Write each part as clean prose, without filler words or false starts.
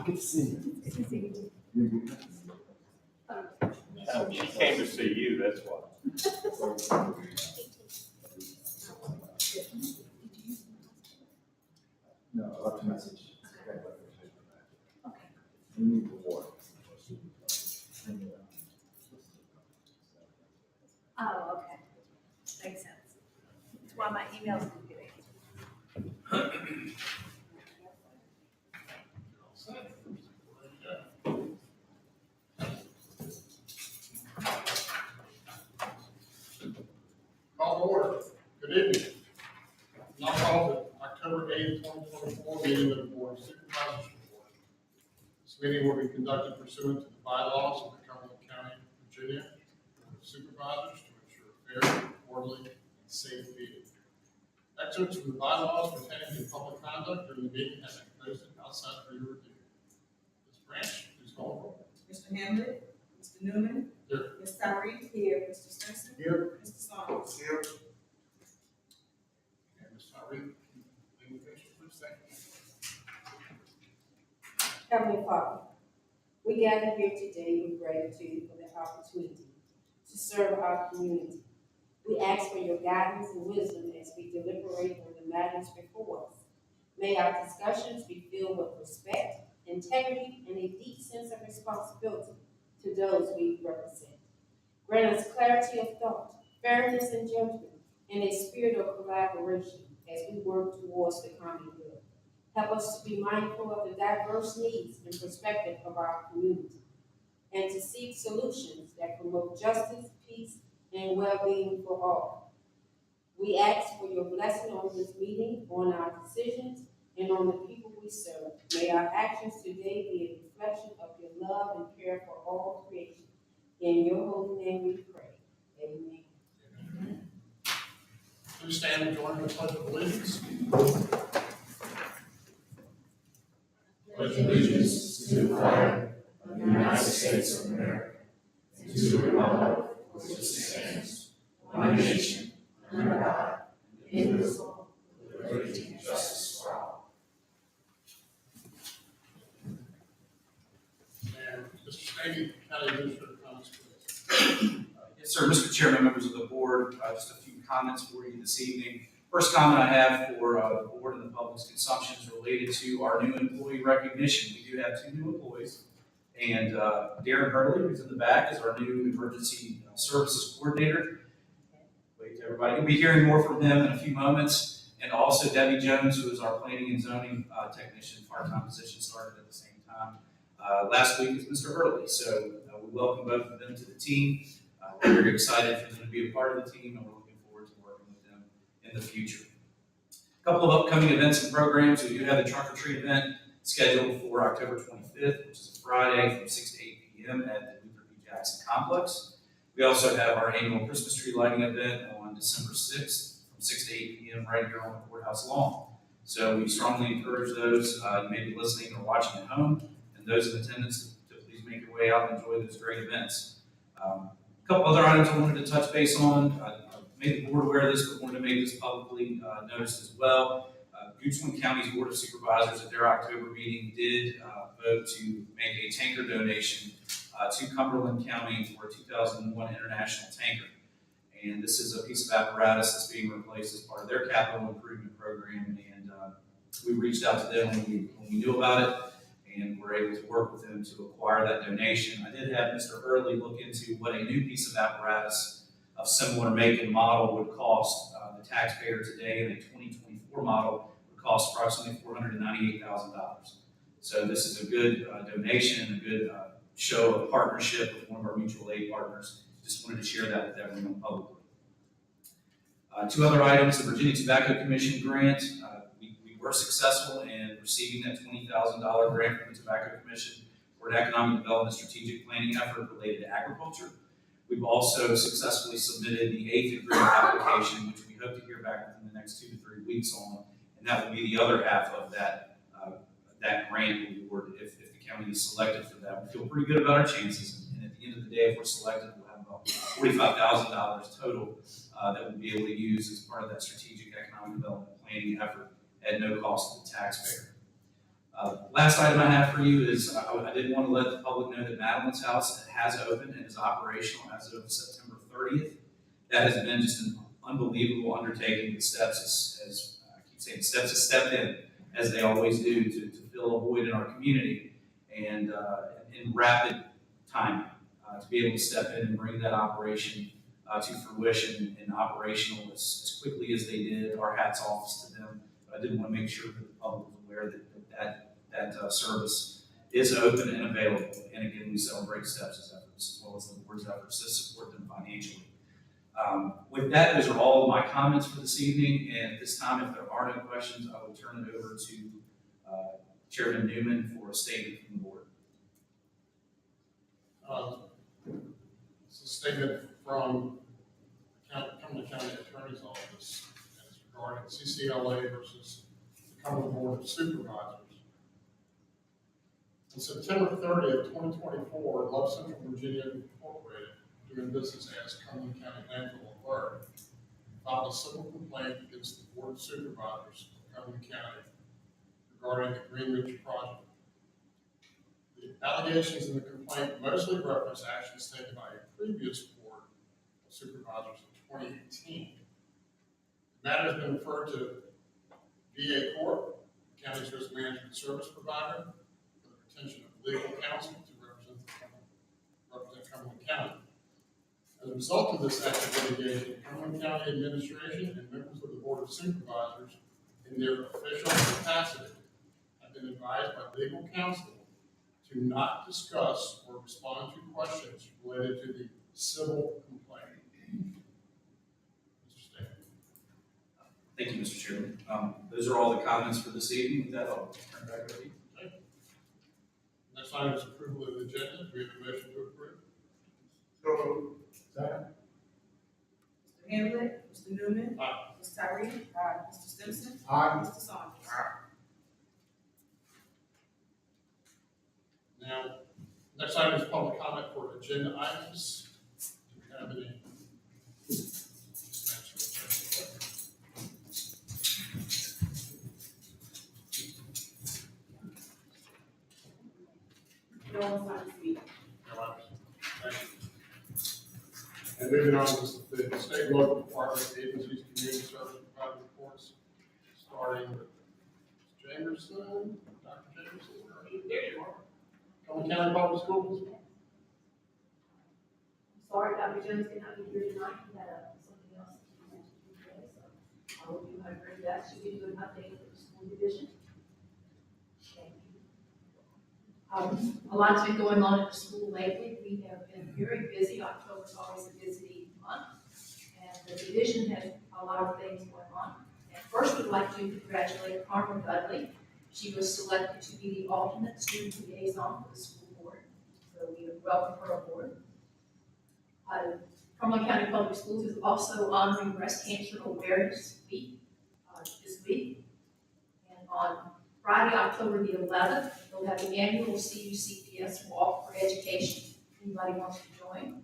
Good to see you. She came to see you, that's why. No, I left a message. We need the water. Oh, okay. Makes sense. That's why my emails didn't get answered. Call to order. Good evening. Now call the October 8th, 2024 meeting of the Board of Supervisors. This meeting will be conducted pursuant to the bylaws of the Cumberland County, Virginia, Board of Supervisors to ensure fair, orderly, and safe meeting. Excerpts from the bylaws pertaining to public conduct during the meeting have been posted outside for your review. Ms. Branch, please call the roll. Mr. Hamlet, Mr. Newman. Here. Ms. Tyree. Here. Mr. Spencer. Here. Mr. Saunders. Here. And Ms. Tyree, legal please thank you. Heavenly Father, we gather here today with gratitude for the opportunity to serve our community. We ask for your guidance and wisdom as we deliberate on the matters before us. May our discussions be filled with respect, integrity, and a deep sense of responsibility to those we represent. Grant us clarity of thought, fairness in judgment, and a spirit of collaboration as we work towards the common good. Help us to be mindful of the diverse needs and perspective of our community, and to seek solutions that promote justice, peace, and well-being for all. We ask for your blessing on this meeting, on our decisions, and on the people we serve. May our actions today be a reflection of your love and care for all creation. In your holy name we pray. Amen. Please stand and join in the pledge of allegiance. Pledge allegiance to the flag of the United States of America and to the republic for which it stands, one nation, under God, indivisible, with liberty and justice for all. And Mr. Stady, County Administrator, comments, please. Yes, sir. Mr. Chairman, members of the board, just a few comments for you this evening. First comment I have for the board and the public's consumption is related to our new employee recognition. We do have 2 new employees, and Darren Hurley, who's in the back, is our new emergency services coordinator. Wait, everybody, you'll be hearing more from him in a few moments. And also Debbie Jones, who is our planning and zoning technician, part-time position, started at the same time. Last week is Mr. Hurley, so we welcome both of them to the team. We're very excited for them to be a part of the team, and we're looking forward to working with them in the future. A couple of upcoming events and programs. We do have the trunk or treat event scheduled for October 25th, which is a Friday from 6 to 8 p.m. at the Luther B. Jackson Complex. We also have our annual Christmas tree lighting event on December 6th from 6 to 8 p.m. right here on the courthouse lawn. So we strongly encourage those you may be listening or watching at home, and those in attendance to please make your way out and enjoy those great events. A couple other items I wanted to touch base on. I made the board aware of this, but wanted to make this publicly noticed as well. Cumberland County's Board of Supervisors at their October meeting did vote to make a tanker donation to Cumberland County for a 2001 International tanker. And this is a piece of apparatus that's being replaced as part of their capital improvement program. And we reached out to them when we knew about it, and were able to work with them to acquire that donation. I did have Mr. Hurley look into what a new piece of apparatus of similar make and model would cost the taxpayer today, and a 2024 model would cost approximately $498,000. So this is a good donation and a good show of partnership with one of our mutual aid partners. Just wanted to share that with everyone publicly. 2 other items: the Virginia Tobacco Commission grant. We were successful in receiving that $20,000 grant from the Tobacco Commission for an economic development strategic planning effort related to agriculture. We've also successfully submitted the 8th grant application, which we hope to hear back within the next 2 to 3 weeks on, and that will be the other half of that grant award if the county is selected for that. We feel pretty good about our chances, and at the end of the day, if we're selected, we'll have about $45,000 total that we'll be able to use as part of that strategic economic development planning effort at no cost to the taxpayer. Last item I have for you is, I did want to let the public know that Madeline's House has opened and is operational as of September 30th. That has been just an unbelievable undertaking. The steps, as I keep saying, the steps have stepped in, as they always do, to fill a void in our community. And in rapid time, to be able to step in and bring that operation to fruition and operational as quickly as they did. Our hats off to them. But I did want to make sure that the public was aware that service is open and available. And again, we celebrate STEPS' efforts as well as the board's efforts to support them financially. With that, those are all of my comments for this evening. And at this time, if there are no questions, I will turn it over to Chairman Newman for a statement from the board. It's a statement from Cumberland County Attorney's Office, and it's regarding CCLA versus the Cumberland Board of Supervisors. On September 30th, 2024, Love Central Virginia Incorporated, doing business as Cumberland County Landfill Authority, filed a civil complaint against the Board of Supervisors of Cumberland County regarding the Green Ridge project. The allegations in the complaint mostly reference actions taken by a previous Board of Supervisors in 2018. The matter has been referred to VA Corp., the county's risk management service provider, for the retention of legal counsel to represent Cumberland County. As a result of this active litigation, Cumberland County administration and members of the Board of Supervisors, in their official capacity, have been advised by legal counsel to not discuss or respond to questions related to the civil complaint. Mr. Stan. Thank you, Mr. Chairman. Those are all the comments for this evening. With that, I'll turn it back over to you. Okay. Next item is approval of the agenda. Do we have a motion to approve? So moved. Second. Mr. Hamlet, Mr. Newman. Aye. Ms. Tyree. Mr. Simpson. Aye. Mr. Saunders. Now, next item is public comment for agenda items. Do we have any? No one's on speak. No items. Thank you. And moving on to the state and local departments, agencies, community service provider reports, starting with Jamerson, Dr. Jamerson, where are you? There you are. Cumberland County Public Schools. Sorry, Dr. Jones cannot be here tonight, he had something else that he wanted to do today, so I will do my very best to give you an update for the school division. Thank you. A lot's been going on at the school lately. We have been very busy. October is always a busy month, and the division has a lot of things going on. And first, we'd like to congratulate Carmen Dudley. She was selected to be the alternate student liaison for the school board, so we welcome her aboard. Cumberland County Public Schools is also honoring Breast Cancer Awareness Week this week. And on Friday, October the 11th, they'll have the annual CUCPS Walk for Education. Anybody wants to join?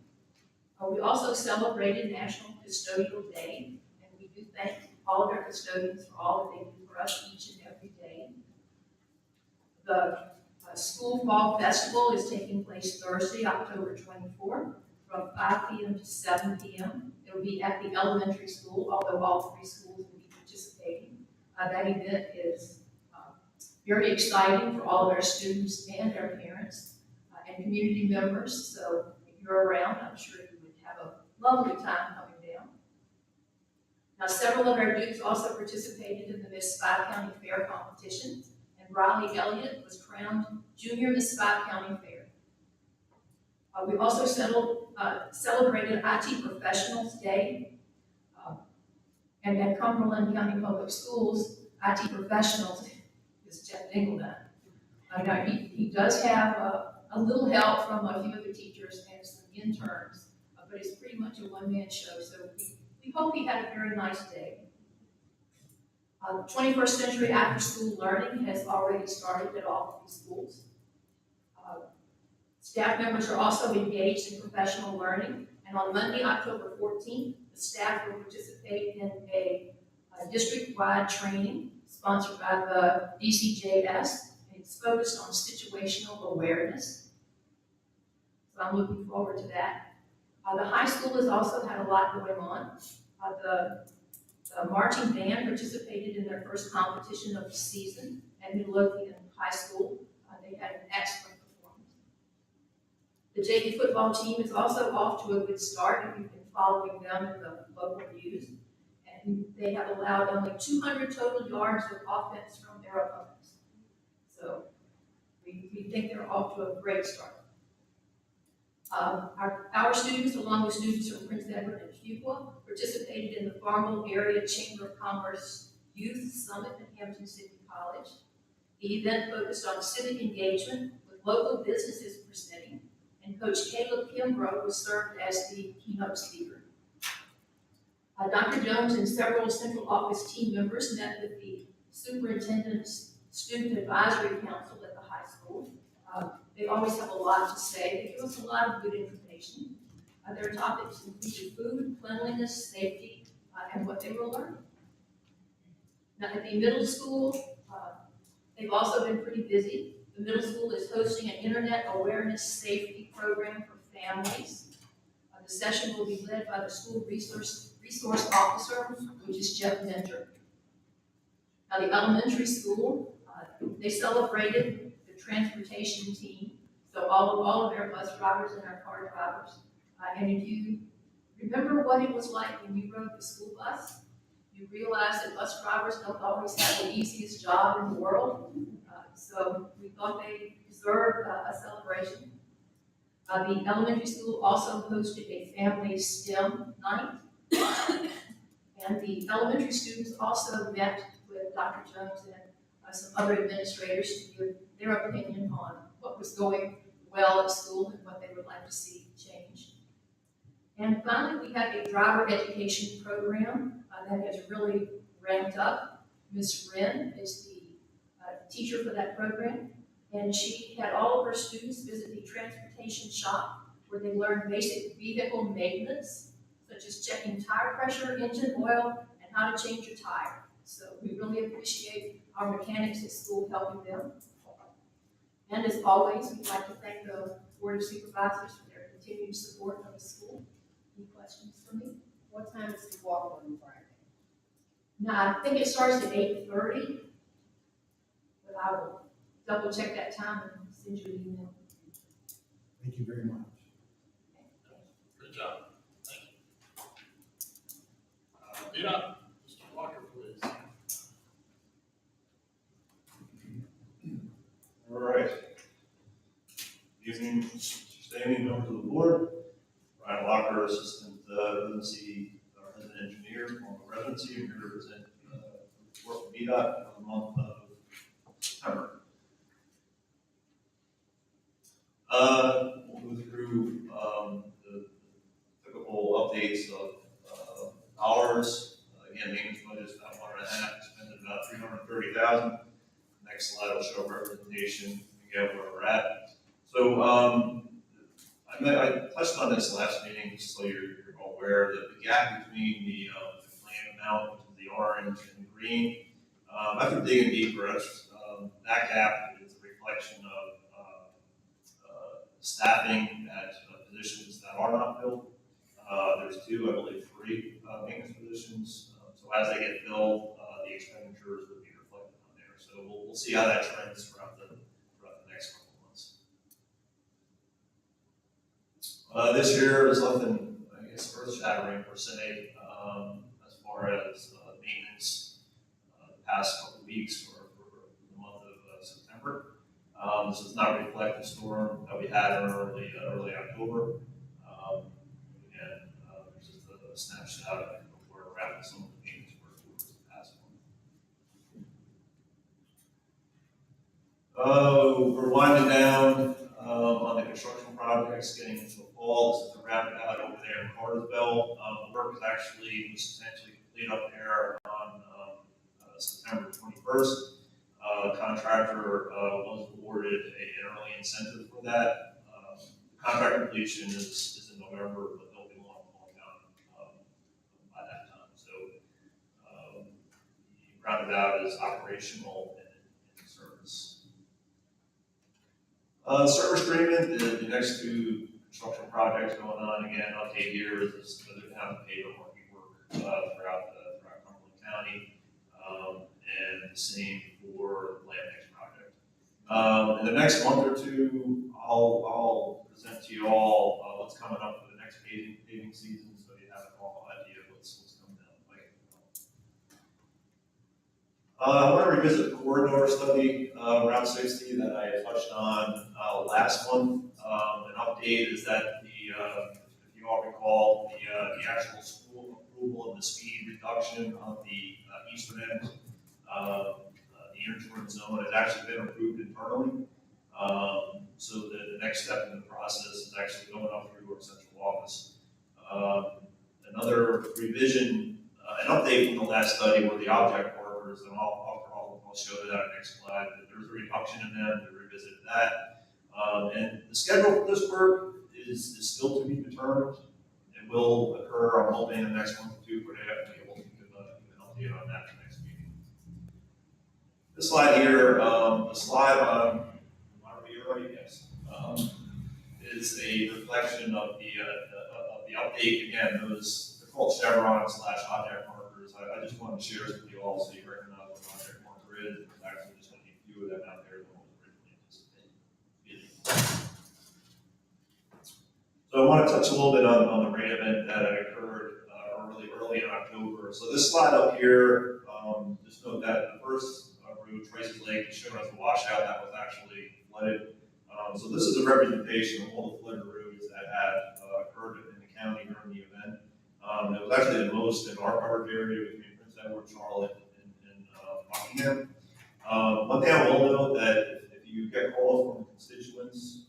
We also celebrated National Custodial Day, and we do thank all of our custodians for all that they do for us each and every day. The School Fall Festival is taking place Thursday, October 24th, from 5 p.m. to 7 p.m. It'll be at the elementary school, although all three schools will be participating. That event is very exciting for all of our students and our parents and community members. So if you're around, I'm sure you would have a lovely time coming down. Now, several of our Dukes also participated in the Miss Five County Fair competition, and Riley Elliott was crowned Junior Miss Five County Fair. We also celebrated IT Professionals Day, and at Cumberland County Public Schools, IT Professionals is Jeff Dingleman. Now, he does have a little help from a few of the teachers and some interns, but it's pretty much a one-man show, so we hope he had a very nice day. 21st Century After-School Learning has already started at all three schools. Staff members are also engaged in professional learning, and on Monday, October 14th, the staff will participate in a district-wide training sponsored by the DCJS, and It's focused on situational awareness. So I'm looking forward to that. The high school has also had a lot going on. The marching band participated in their first competition of the season at Midlothian High School. They had an excellent performance. The JV football team is also off to a good start if you've been following them in the local news. And they have allowed only 200 total yards of offense from their opponents. So we think they're off to a great start. Our students, along with students from Prince Edward and Fuqua, participated in the Farmville Area Chamber of Commerce Youth Summit at Hampton City College. The event focused on civic engagement with local businesses presenting, and Coach Caleb Kimbrough was served as the keynote speaker. Dr. Jones and several central office team members met with the superintendent's student advisory council at the high school. They always have a lot to say. They give us a lot of good information. Their topics included food, cleanliness, safety, and what they were learning. Now, at the middle school, they've also been pretty busy. The middle school is hosting an internet awareness safety program for families. The session will be led by the school resource officer, which is Jeff Mentor. Now, the elementary school, they celebrated the transportation team, so all of their bus drivers and our car drivers. And if you remember what it was like when you rode the school bus, you realize that bus drivers don't always have the easiest job in the world. So we thought they deserved a celebration. The elementary school also hosted a family STEM night. And the elementary students also met with Dr. Jones and some other administrators to give their opinion on what was going well at school and what they would like to see change. And finally, we have a driver education program that has really ramped up. Ms. Wren is the teacher for that program, and she had all of her students visit the transportation shop where they learned basic vehicle maintenance, such as checking tire pressure, engine oil, and how to change your tire. So we really appreciate our mechanics at school helping them. And as always, we'd like to thank the Board of Supervisors for their continued support of the school. Any questions for me? What time is the walk on Friday? Now, I think it starts at 8:30, but I will double check that time and send you an email. Thank you very much. Good job. Thank you. Mr. Walker, please. All right. Good evening, standing members of the board. Ryan Walker, Assistant Residency Resident Engineer, former residency. I'm here to represent work for VDOT for the month of September. We'll go through the typical updates of dollars. Again, maintenance budget is about 1.5. Spent about 330,000. Next slide will show representation. Again, where we're at. So I touched on this last meeting, just so you're all aware that the gap between the plan amount, which is the orange and green, after digging deeper, that gap is a reflection of staffing at positions that are not filled. There's 2, I believe 3 maintenance positions. So as they get filled, the expenditures will be reflected on there. So we'll see how that trends throughout the next couple of months. This year is nothing, I guess, earth-shattering per se, as far as maintenance the past couple of weeks or for the month of September. This does not reflect the storm that we had in early October. Again, just a snapshot of where we're at with some of the maintenance work towards the past month. We're winding down on the construction projects, getting into the fall. This is a roundabout over there in Cartersville. The work is actually substantially complete up there on September 21st. Contractor was awarded an early incentive for that. Contract completion is in November, but they'll be long down by that time. So the roundabout is operational and in service. Service agreement, the next two construction projects going on, again, update here is that they have paid working work throughout Cumberland County. And the same for the land next project. In the next month or two, I'll present to you all what's coming up for the next paving season, so you have an all idea of what's coming down the pike. I want to revisit the corridor study, Route 60, that I touched on last month. An update is that if you all recall, the actual school approval of the speed reduction on the eastern end, the interim zone has actually been approved internally. So the next step in the process is actually going up through our central office. Another revision, an update from the last study were the object markers, and I'll show that next slide. There's a reduction in them, we revisited that. And the schedule for this work is still to be determined. It will occur, I'm hoping, in the next month or two, but I have to be able to give an update on that next meeting. This slide here, the slide on, yes, is a reflection of the update. Again, they're called chevrons / object markers. I just wanted to share this with you all so you recognize what an object marker is. There's actually just only a few of them out there than what was originally anticipated. So I want to touch a little bit on the rain event that occurred early in October. So this slide up here, just note that the first road, Tracy's Lake, is shown as a washout that was actually flooded. So this is a representation of all the flooded roads that had occurred in the county during the event. It was actually the most in our coverage area between Prince Edward, Charlotte, and Buckingham. One thing I will note that if you get calls from constituents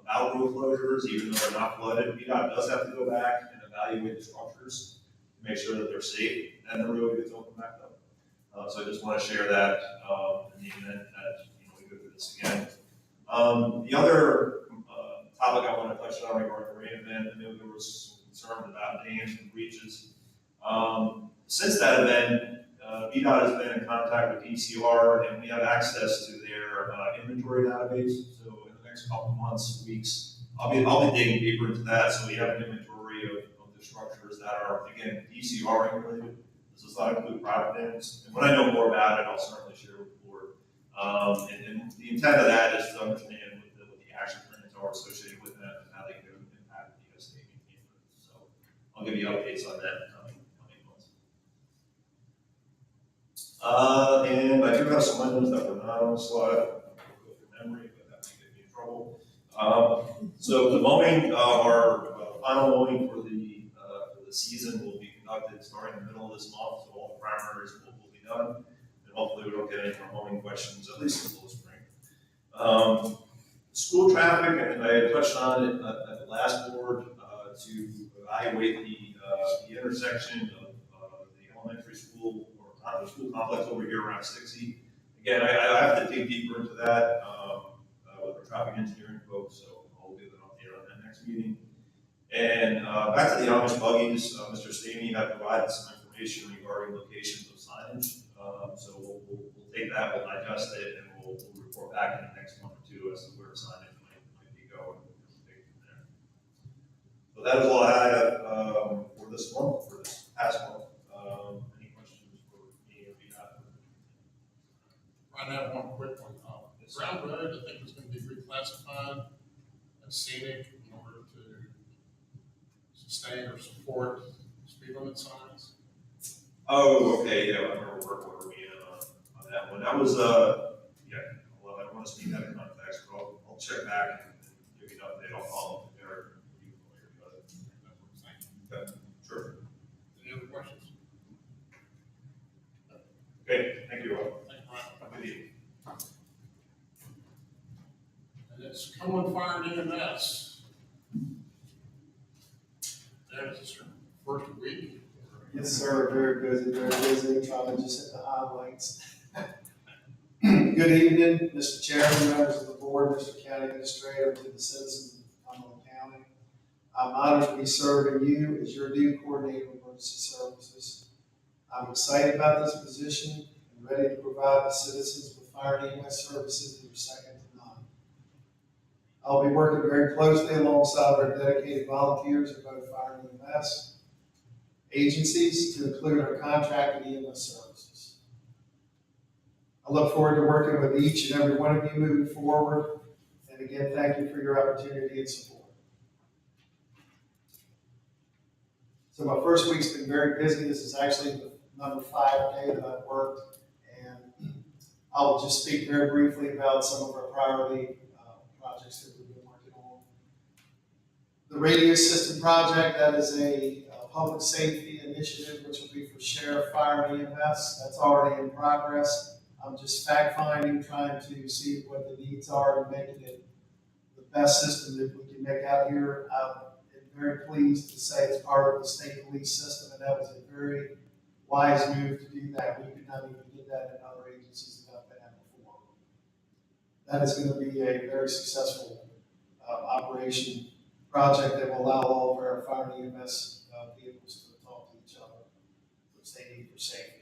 about road closures, even though they're not flooded, VDOT does have to go back and evaluate the structures to make sure that they're safe and the road gets opened back up. So I just want to share that in the event that we go through this again. The other topic I want to touch on regarding the rain event, I know there was some concern about dams and breaches. Since that event, VDOT has been in contact with DCR, and we have access to their inventory database. So in the next couple of months, weeks, I'll be digging deeper into that. So we have an inventory of the structures that are, again, DCR regulated. This does not include private dams. And when I know more about it, I'll certainly share with the board. And the intent of that is to understand what the action plans are associated with them and how they can impact the state maintainment. So I'll give you updates on that in coming months. And I do have some items that were not on the slide. I'll go through memory, but that might get me in trouble. So the mowing, our final mowing for the season will be conducted starting in the middle of this month. So all the primaries will be done. Hopefully we don't get any more mowing questions, at least until the spring. School traffic, and I touched on it at the last board, to evaluate the intersection of the elementary school or the school complex over here around 60. Again, I have to dig deeper into that with our traffic engineering folks, so I'll give an update on that next meeting. And back to the Amish buggies, Mr. Stamey had provided some information regarding locations of signage. So we'll take that, we'll digest it, and we'll report back in the next month or two as to where signage might be going. Take it from there. So that is all I have for this month, for this past month. Any questions for me or VDOT? I have one quick one. Brown Road, I think, is going to be reclassified as scenic in order to sustain or support speed limit signs. Oh, okay, yeah, I remember where we on that one. That was, yeah, well, I don't want to speak that in context, but I'll check back and give you an update. I'll follow up with Eric. Okay, sure. Any other questions? Okay, thank you all. Thank you, Ryan. Have a good evening. And it's Cumberland Fire and EMS. That is your first week. Yes, sir, very busy, trying to just hit the highlights. Good evening, Mr. Chairman, members of the board, Mr. County Administrator, to the citizens of Cumberland County. I'm honored to be serving you as your new coordinator of emergency services. I'm excited about this position and ready to provide the citizens with fire and EMS services that are second to none. I'll be working very closely alongside our dedicated volunteers at both fire and EMS agencies to include our contracted EMS services. I look forward to working with each and every one of you moving forward. And again, thank you for your opportunity and support. So my first week's been very busy. This is actually the number 5 day that I've worked. And I'll just speak very briefly about some of our priority projects that we've been working on. The radio system project, that is a public safety initiative, which will be for sheriff, fire, and EMS. That's already in progress. I'm just fact finding, trying to see what the needs are and making it the best system that we can make out here. I'm very pleased to say it's part of the state police system, and that was a very wise move to do that. We could not even get that in other agencies that I've been at before. That is going to be a very successful operation project that will allow all of our fire and EMS vehicles to talk to each other, which they need for safety.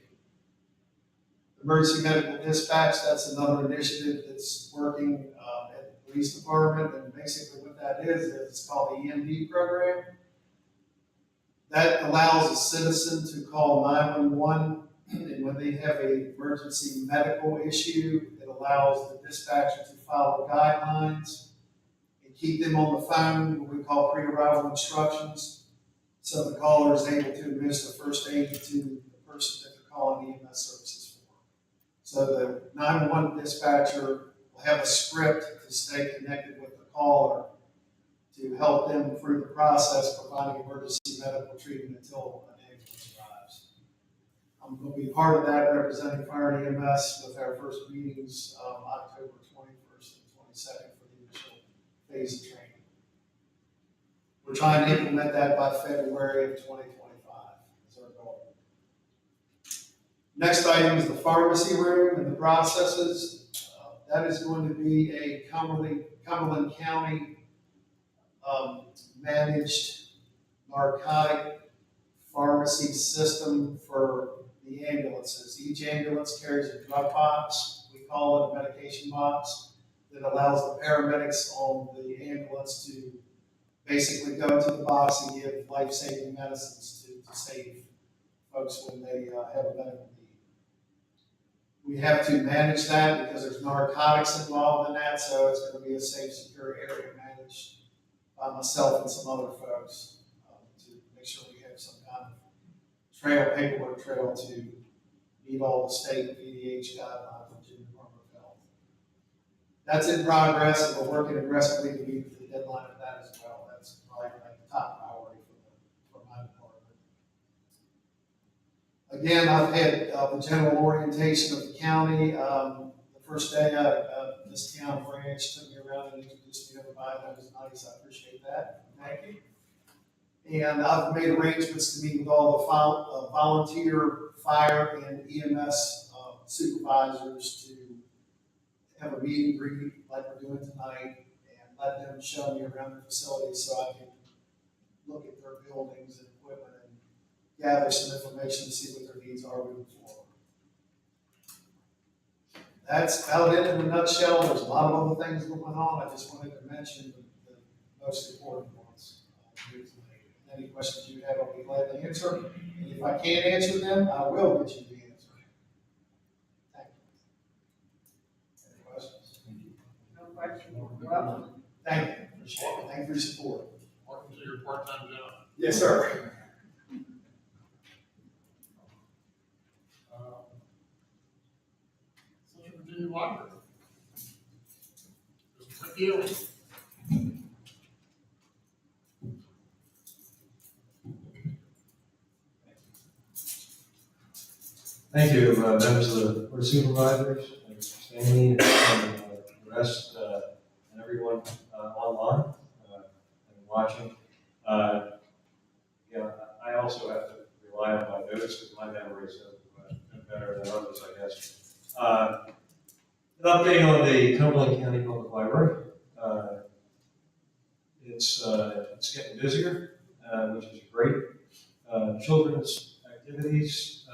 Emergency medical dispatch, that's another initiative that's working at the police department, and basically what that is it's called the EMD program. That allows a citizen to call 911, and when they have an emergency medical issue, it allows the dispatcher to follow guidelines and keep them on the phone, what we call pre-arrival instructions, so the caller is able to administer first aid to the person that they're calling the EMS services for. So the 911 dispatcher will have a script to stay connected with the caller to help them through the process, providing emergency medical treatment until an ambulance arrives. I'm going to be part of that, representing fire and EMS with our first meetings October 21st and 22nd for the initial phase of training. We're trying to implement that by February of 2025 is our goal. Next item is the pharmacy room and the processes. That is going to be a Cumberland County managed narcotic pharmacy system for the ambulances. Each ambulance carries a drug box. We call it a medication box that allows the paramedics on the ambulance to basically go to the box and give life-saving medicines to save folks when they have a medical need. We have to manage that because there's narcotics involved in that, so it's going to be a safe, secure area managed by myself and some other folks to make sure we have some kind of paperwork trail to meet all the state and VDH guidelines from the Department of Health. That's in progress, and we're working aggressively to meet the deadline of that as well. That's probably like the top priority for my department. Again, I've had the general orientation of the county. The first day, this town branch took me around and introduced me to everybody. That was nice. I appreciate that. Thank you. And I've made arrangements to meet with all the volunteer fire and EMS supervisors to have a meet and greet like we're doing tonight and let them show me around the facilities so I can look at their buildings and equipment and gather some information to see what their needs are moving forward. That's about it in a nutshell. There's a lot of other things going on. I just wanted to mention the most important ones. Any questions you have, I'll be glad to answer. And if I can't answer them, I will get you the answer. Thank you. Any questions? No question. Welcome. Thank you. Appreciate it. Thank you for your support. Welcome to your part-time job. Yes, sir. Central Virginia Library. Mr. McGill. Thank you, members of the Board of Supervisors, and Mr. Stanley, and the rest, and everyone online and watching. I also have to rely on my notes because my memory is better than others, I guess. An update on the Cumberland County Public Library. It's getting busier, which is great. Children's activities.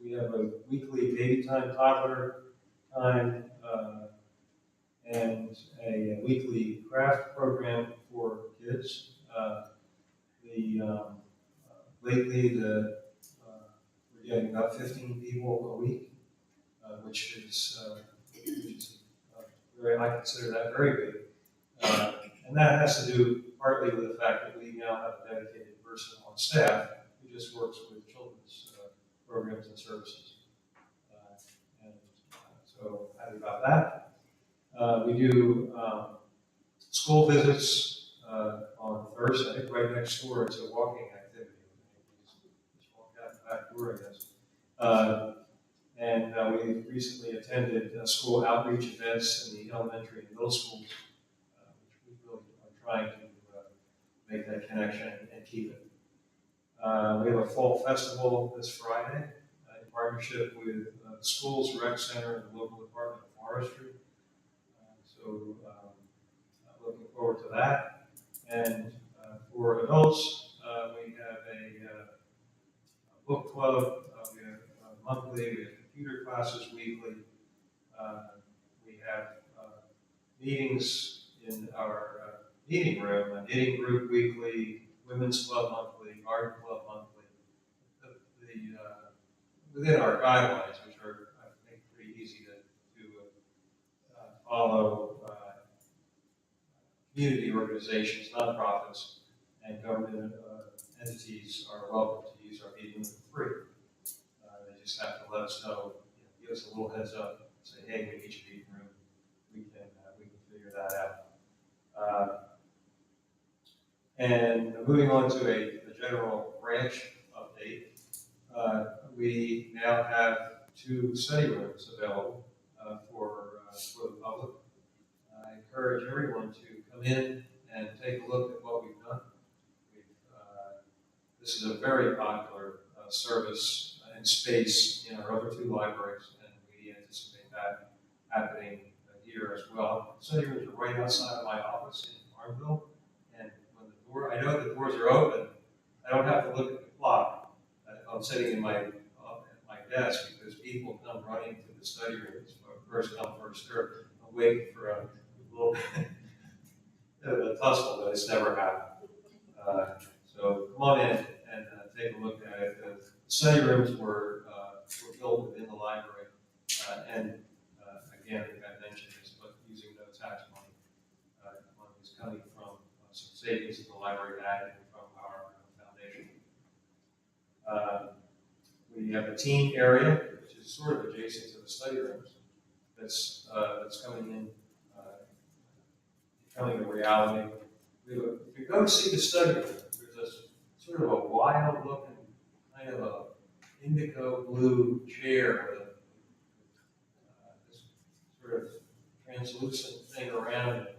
We have a weekly baby time, toddler time, and a weekly craft program for kids. Lately, we're getting about 15 people a week, which is very, I consider that very good. And that has to do partly with the fact that we now have a dedicated person on staff who just works with children's programs and services. So happy about that. We do school visits on Thursday. Right next door, it's a walking activity. Just walk out the back door, I guess. We recently attended school outreach events in the elementary and middle schools, which we really are trying to make that connection and keep it. We have a fall festival this Friday in partnership with the school's rec center and the local department of forestry. Looking forward to that. And for adults, we have a book club. We have monthly. We have computer classes weekly. We have meetings in our meeting room, a knitting group weekly, women's club monthly, garden club monthly. Within our guidelines, which are, I think, pretty easy to follow, community organizations, nonprofits, and government entities are welcome to use our meeting room for free. They just have to let us know, give us a little heads up, say, hey, we need your meeting room. We can figure that out. And moving on to a general branch update, we now have 2 study rooms available for the public. I encourage everyone to come in and take a look at what we've done. This is a very popular service and space in our other 2 libraries, and we anticipate that happening here as well. Study rooms are right outside of my office in Farmville, and when I know the doors are open, I don't have to look at the clock. I'm sitting in my desk because people come running to the study rooms, first come, first served. I'm waiting for a little bit of a tussle, but it's never happened. So come on in and take a look at it. The study rooms were built within the library, and again, I think I mentioned this, but using no tax money. Money is coming from some savings that the library had and from our foundation. We have a teen area, which is sort of adjacent to the study rooms, that's coming in, becoming a reality. If you go to see the study room, there's this sort of a wild-looking, kind of a indigo blue chair with this sort of translucent thing around it.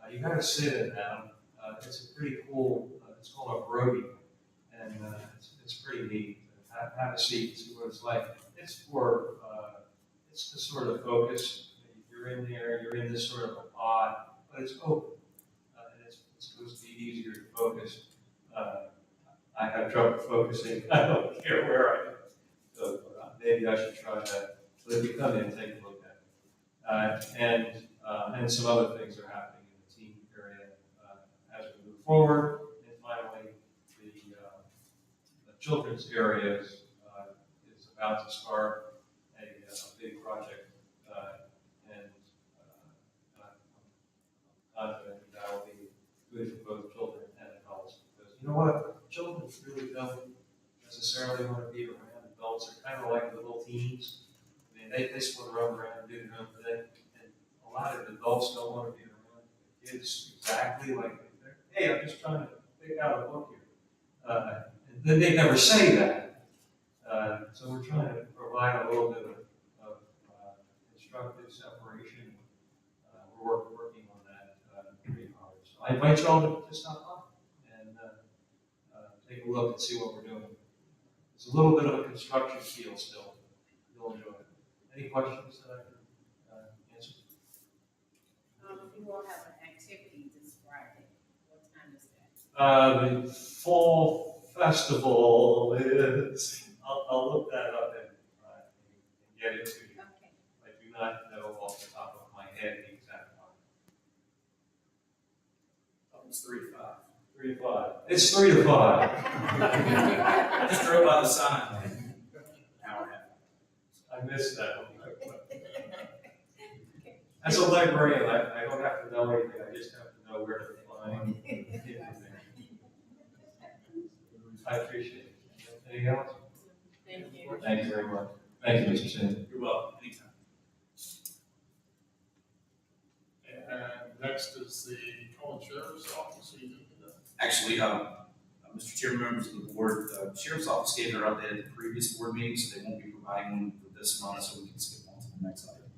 You got to sit in that. It's a pretty cool. It's called a Brody, and it's pretty neat. Have a seat, see what it's like. It's for, it's to sort of focus. You're in there, you're in this sort of a pod, but it's open. And it's supposed to be easier to focus. I have trouble focusing. I don't care where I am. So maybe I should try that. So if you come in, take a look at it. And some other things are happening in the team area as we move forward. And finally, the children's area is about to start a big project, and I'm confident that will be good for both children and adults. Because you know what, children really don't necessarily want to be around adults. They're kind of like little teens. I mean, they just want to run around and do their own thing, and a lot of adults don't want to be around kids exactly like they're. Hey, I'm just trying to pick out a book here. And then they never say that. So we're trying to provide a little bit of constructive separation. We're working on that pretty hard. So I invite y'all to stop by and take a look and see what we're doing. It's a little bit of a construction feel still. You'll enjoy it. Any questions that I can answer? You will have an activity this Friday. What time is that? The fall festival is, I'll look that up and get it to you. Okay. I do not know off the top of my head the exact one. It's 3 to 5. 3 to 5. It's 3 to 5. I just drove by the sign. Hour and a half. I missed that one. As a librarian, I don't have to know anything, I just have to know where to find information. I appreciate it. Anything else? Thank you. Thank you very much. Thank you, Mr. Sin. You're welcome, anytime. And next is the Cumberland Sheriff's Office. Actually, Mr. Chairman, members of the board, the Sheriff's Office gave their update at the previous board meeting, so they won't be providing one for this month, so we can skip on to the next item.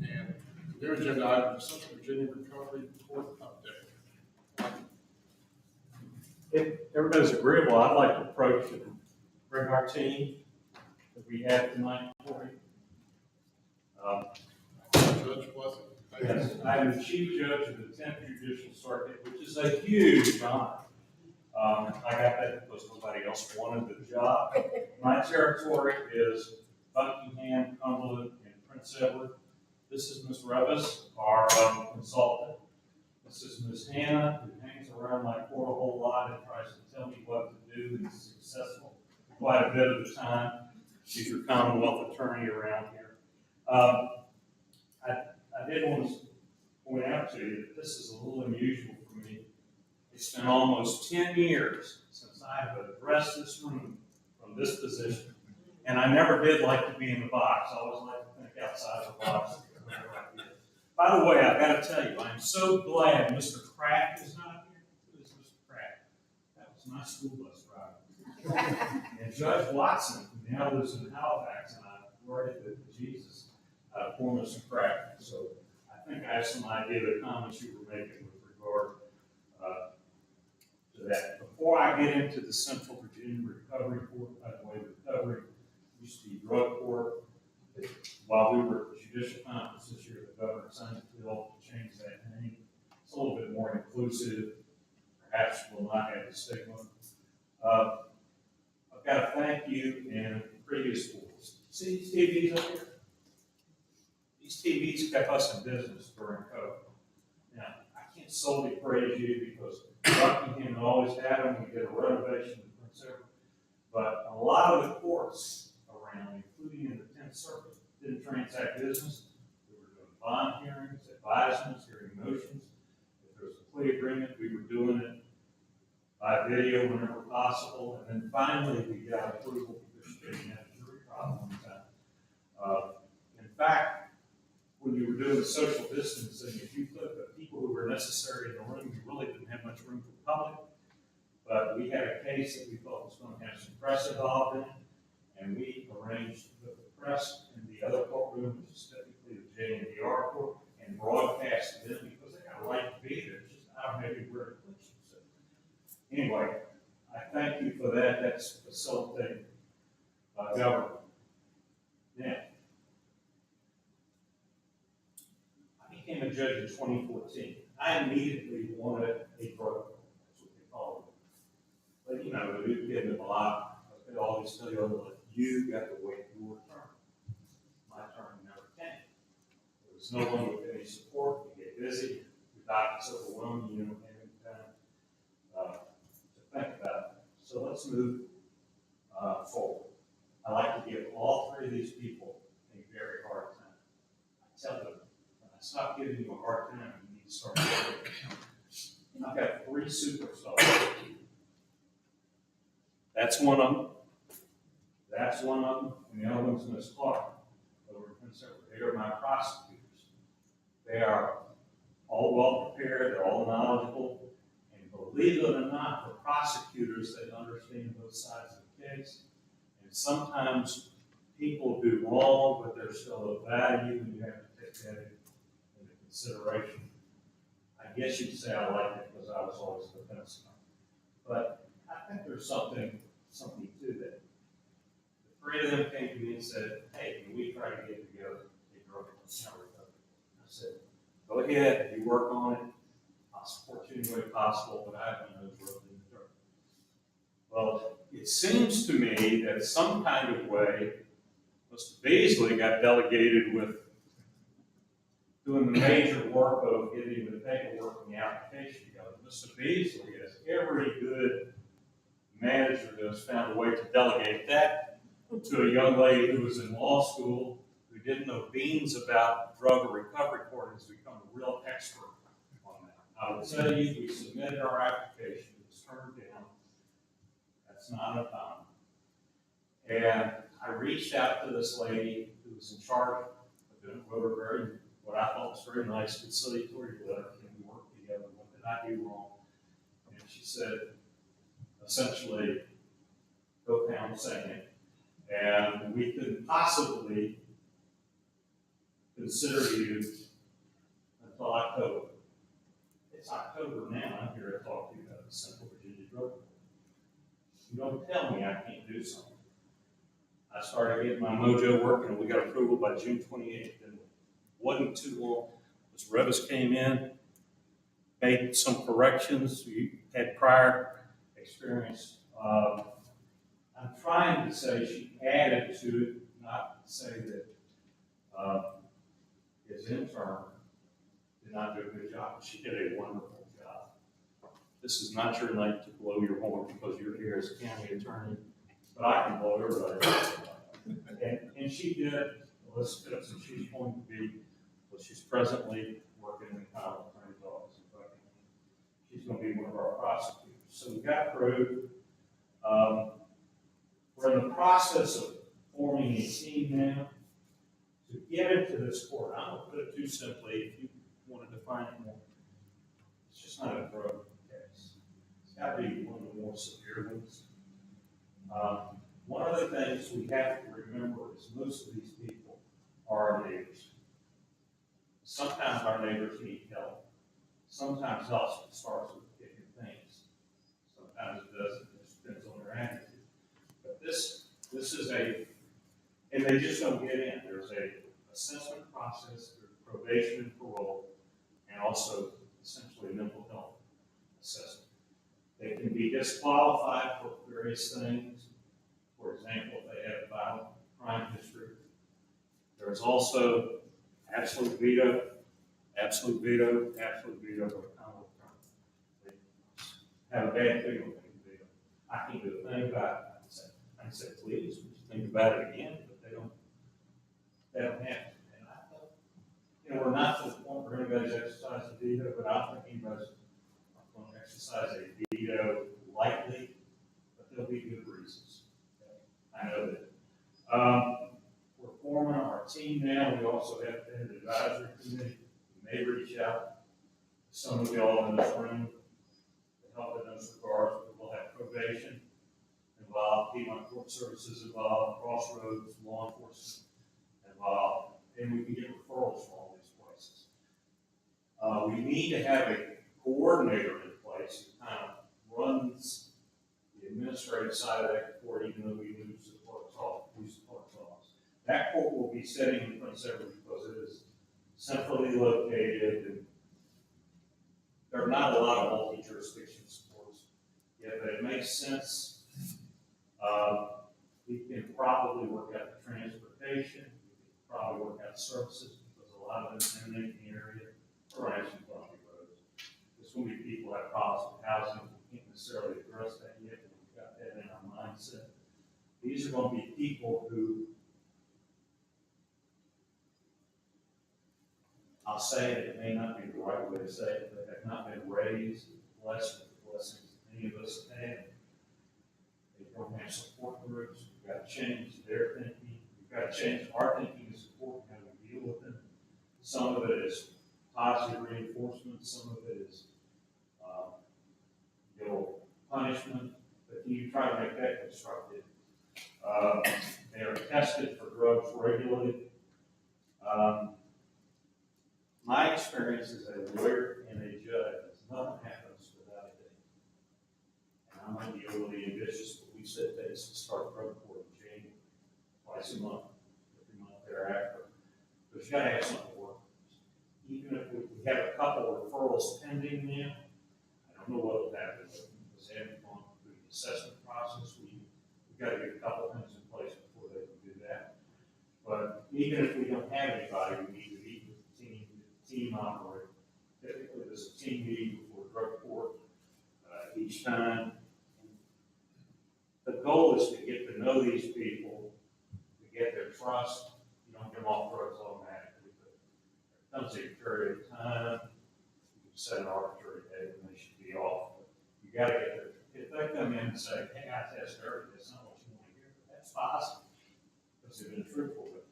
And the new agenda item, Central Virginia Recovery Court update. If everybody's agreeable, I'd like to approach and bring our team that we have tonight for you. Judge Blessing. Yes, I am the Chief Judge of the 10th Judicial Circuit, which is a huge honor. I got that because nobody else wanted the job. My territory is Buckingham, Cumberland, and Prince Edward. This is Ms. Revis, our consultant. This is Ms. Hannah, who hangs around my court a whole lot and tries to tell me what to do and is successful quite a bit of the time. She's your Commonwealth attorney around here. I did want to point out to you that this is a little unusual for me. It's been almost 10 years since I have addressed this room from this position, and I never did like to be in the box. I always like to think outside the box. By the way, I've got to tell you, I'm so glad Mr. Kraft is not here. Who is Mr. Kraft? That was my school bus driver. And Judge Watson, who now lives in Halifax, and I glory to Jesus, for Mr. Kraft. So I think I have some idea of the comments you were making with regard to that. Before I get into the Central Virginia Recovery Court, by the way, recovery used to be drug court. While we were at the judicial conference this year, the governor signed a bill to change that name. It's a little bit more inclusive, perhaps will not have the stigma. I've got to thank you and previous boards. See these TVs up here? These TVs kept us in business during COVID. Now, I can't solely praise you because Buckingham always had them. We did a renovation in Prince Edward. But a lot of the courts around, including in the 10th Circuit, didn't transact business. We were doing bond hearings, advisements, hearing motions. If there was a plea agreement, we were doing it by video whenever possible. And then finally, we got approval because we didn't have a jury problem in time. In fact, when you were doing the social distancing, if you took the people who were necessary in the room, you really didn't have much room for the public. But we had a case that we thought was going to have some press involved in, and we arranged to put the press in the other courtroom, which is typically the J&DR court, and broadcast it in because they got a right to be there. It's just I don't know where to put you. So anyway, I thank you for that. That's facilitating government. Now, I became a judge in 2014. I immediately wanted a protocol. That's what they call it. But you know, we were getting a lot. They always tell you, like, you got to wait your turn. My turn never came. There was no one with any support. You get busy. Your doctor's overwhelmed. You don't have any time to think about it. So let's move forward. I like to give all three of these people a very hard time. I tell them, when I stop giving you a hard time, you need to start working. I've got 3 superstars. That's one of them. That's one of them. And the other one's Ms. Clark over in Prince Edward. They are my prosecutors. They are all well prepared. They're all knowledgeable. And believe it or not, for prosecutors, they understand both sides of the case. And sometimes people do wrong, but there's still a value, and you have to take that into consideration. I guess you could say I like it because I was always the defense attorney. But I think there's something to that. The 3 of them came to me and said, hey, can we try to get together a drug recovery? I said, go ahead, you work on it. I'll support you any way possible, but I have no drug in the dirt. Well, it seems to me that some kind of way, Mr. Beasley got delegated with doing the major work of getting the paperwork and the application together. Mr. Beasley, as every good manager has found a way to delegate that to a young lady who was in law school, who didn't know beans about drug or recovery court, has become a real expert on that. I will tell you, we submitted our application, it was turned down. That's not uncommon. And I reached out to this lady who was in charge of doing what I thought was very nice, conciliatory letter. Can we work together? What did I do wrong? And she said, essentially, go pound sand. And we couldn't possibly consider you until October. It's October now, I'm here to talk to you about the Central Virginia Drug Court. You don't tell me I can't do something. I started getting my mojo working, and we got approval by June 28th, and it wasn't too long. Ms. Revis came in, made some corrections. You had prior experience. I'm trying to say she added to it, not to say that his intern did not do a good job. She did a wonderful job. This is not your night to blow your horn because you're here as a county attorney, but I can blow everybody. And she did, Melissa Phipps, and she's going to be, well, she's presently working in the county attorney's office in Buckingham. She's going to be one of our prosecutors. So we got approved. We're in the process of forming a team now to get into this court. I'm going to put it too simply, if you want to define it more. It's just not a drug case. It's got to be one of the more severe ones. One of the things we have to remember is most of these people are our neighbors. Sometimes our neighbors need help. Sometimes help starts with kicking things. Sometimes it doesn't. It just depends on their attitude. But this is and they just don't get in. There's a assessment process, there's probation and parole, and also essentially mental health assessment. They can be disqualified for various things. For example, if they have violent crime history. There's also absolute veto, absolute veto, absolute veto, or common term. They have a bad feeling when they veto. I can't do a thing about it. I can say, please, would you think about it again? But they don't have to. And I thought, we're not to the point where anybody's exercised a veto, but I don't think anybody's going to exercise a veto lightly, but there'll be good reasons. I know that. We're forming our team now. We also have an advisory committee. We may reach out to some of y'all in this room to help in those regards. We'll have probation involved, Piedmont Court Services involved, Crossroads, law enforcement involved, and we can get referrals from all these places. We need to have a coordinator in place who kind of runs the administrative side of that court, even though we lose the clerk's office. That court will be sitting in Prince Edward because it is centrally located, and there are not a lot of multi-jurisdiction courts yet, but it makes sense. We can probably work out the transportation, we can probably work out services, because a lot of them in the area are actually bumpy roads. There's going to be people that have problems with housing, we can't necessarily address that yet, but we've got that in our mindset. These are going to be people who, I'll say it, it may not be the right way to say it, but have not been raised, blessed with the blessings any of us have had. They don't have support groups. We've got to change their thinking. We've got to change our thinking as support, how we deal with them. Some of it is positive reinforcement. Some of it is punishment. But you try to make that constructive. They are tested for drugs regularly. My experience as a lawyer and a judge is nothing happens without a date. And I might be overly ambitious, but we set dates to start drug court in January, twice a month, every month thereafter. But you got to have something to work with. Even if we have a couple of referrals pending now, I don't know what will happen with them because they haven't gone through the assessment process. We've got to get a couple things in place before they can do that. But even if we don't have anybody, we need to meet with the team team operate. Typically, there's a team meeting before drug court each time. The goal is to get to know these people, to get their trust. You don't get them off drugs automatically, but there comes a period of time. You can set an arbitrary date when they should be off. But you got to get there. If they come in and say, "Hey, I test early," that's not what you want to hear. That's possible because they've been truthful with it.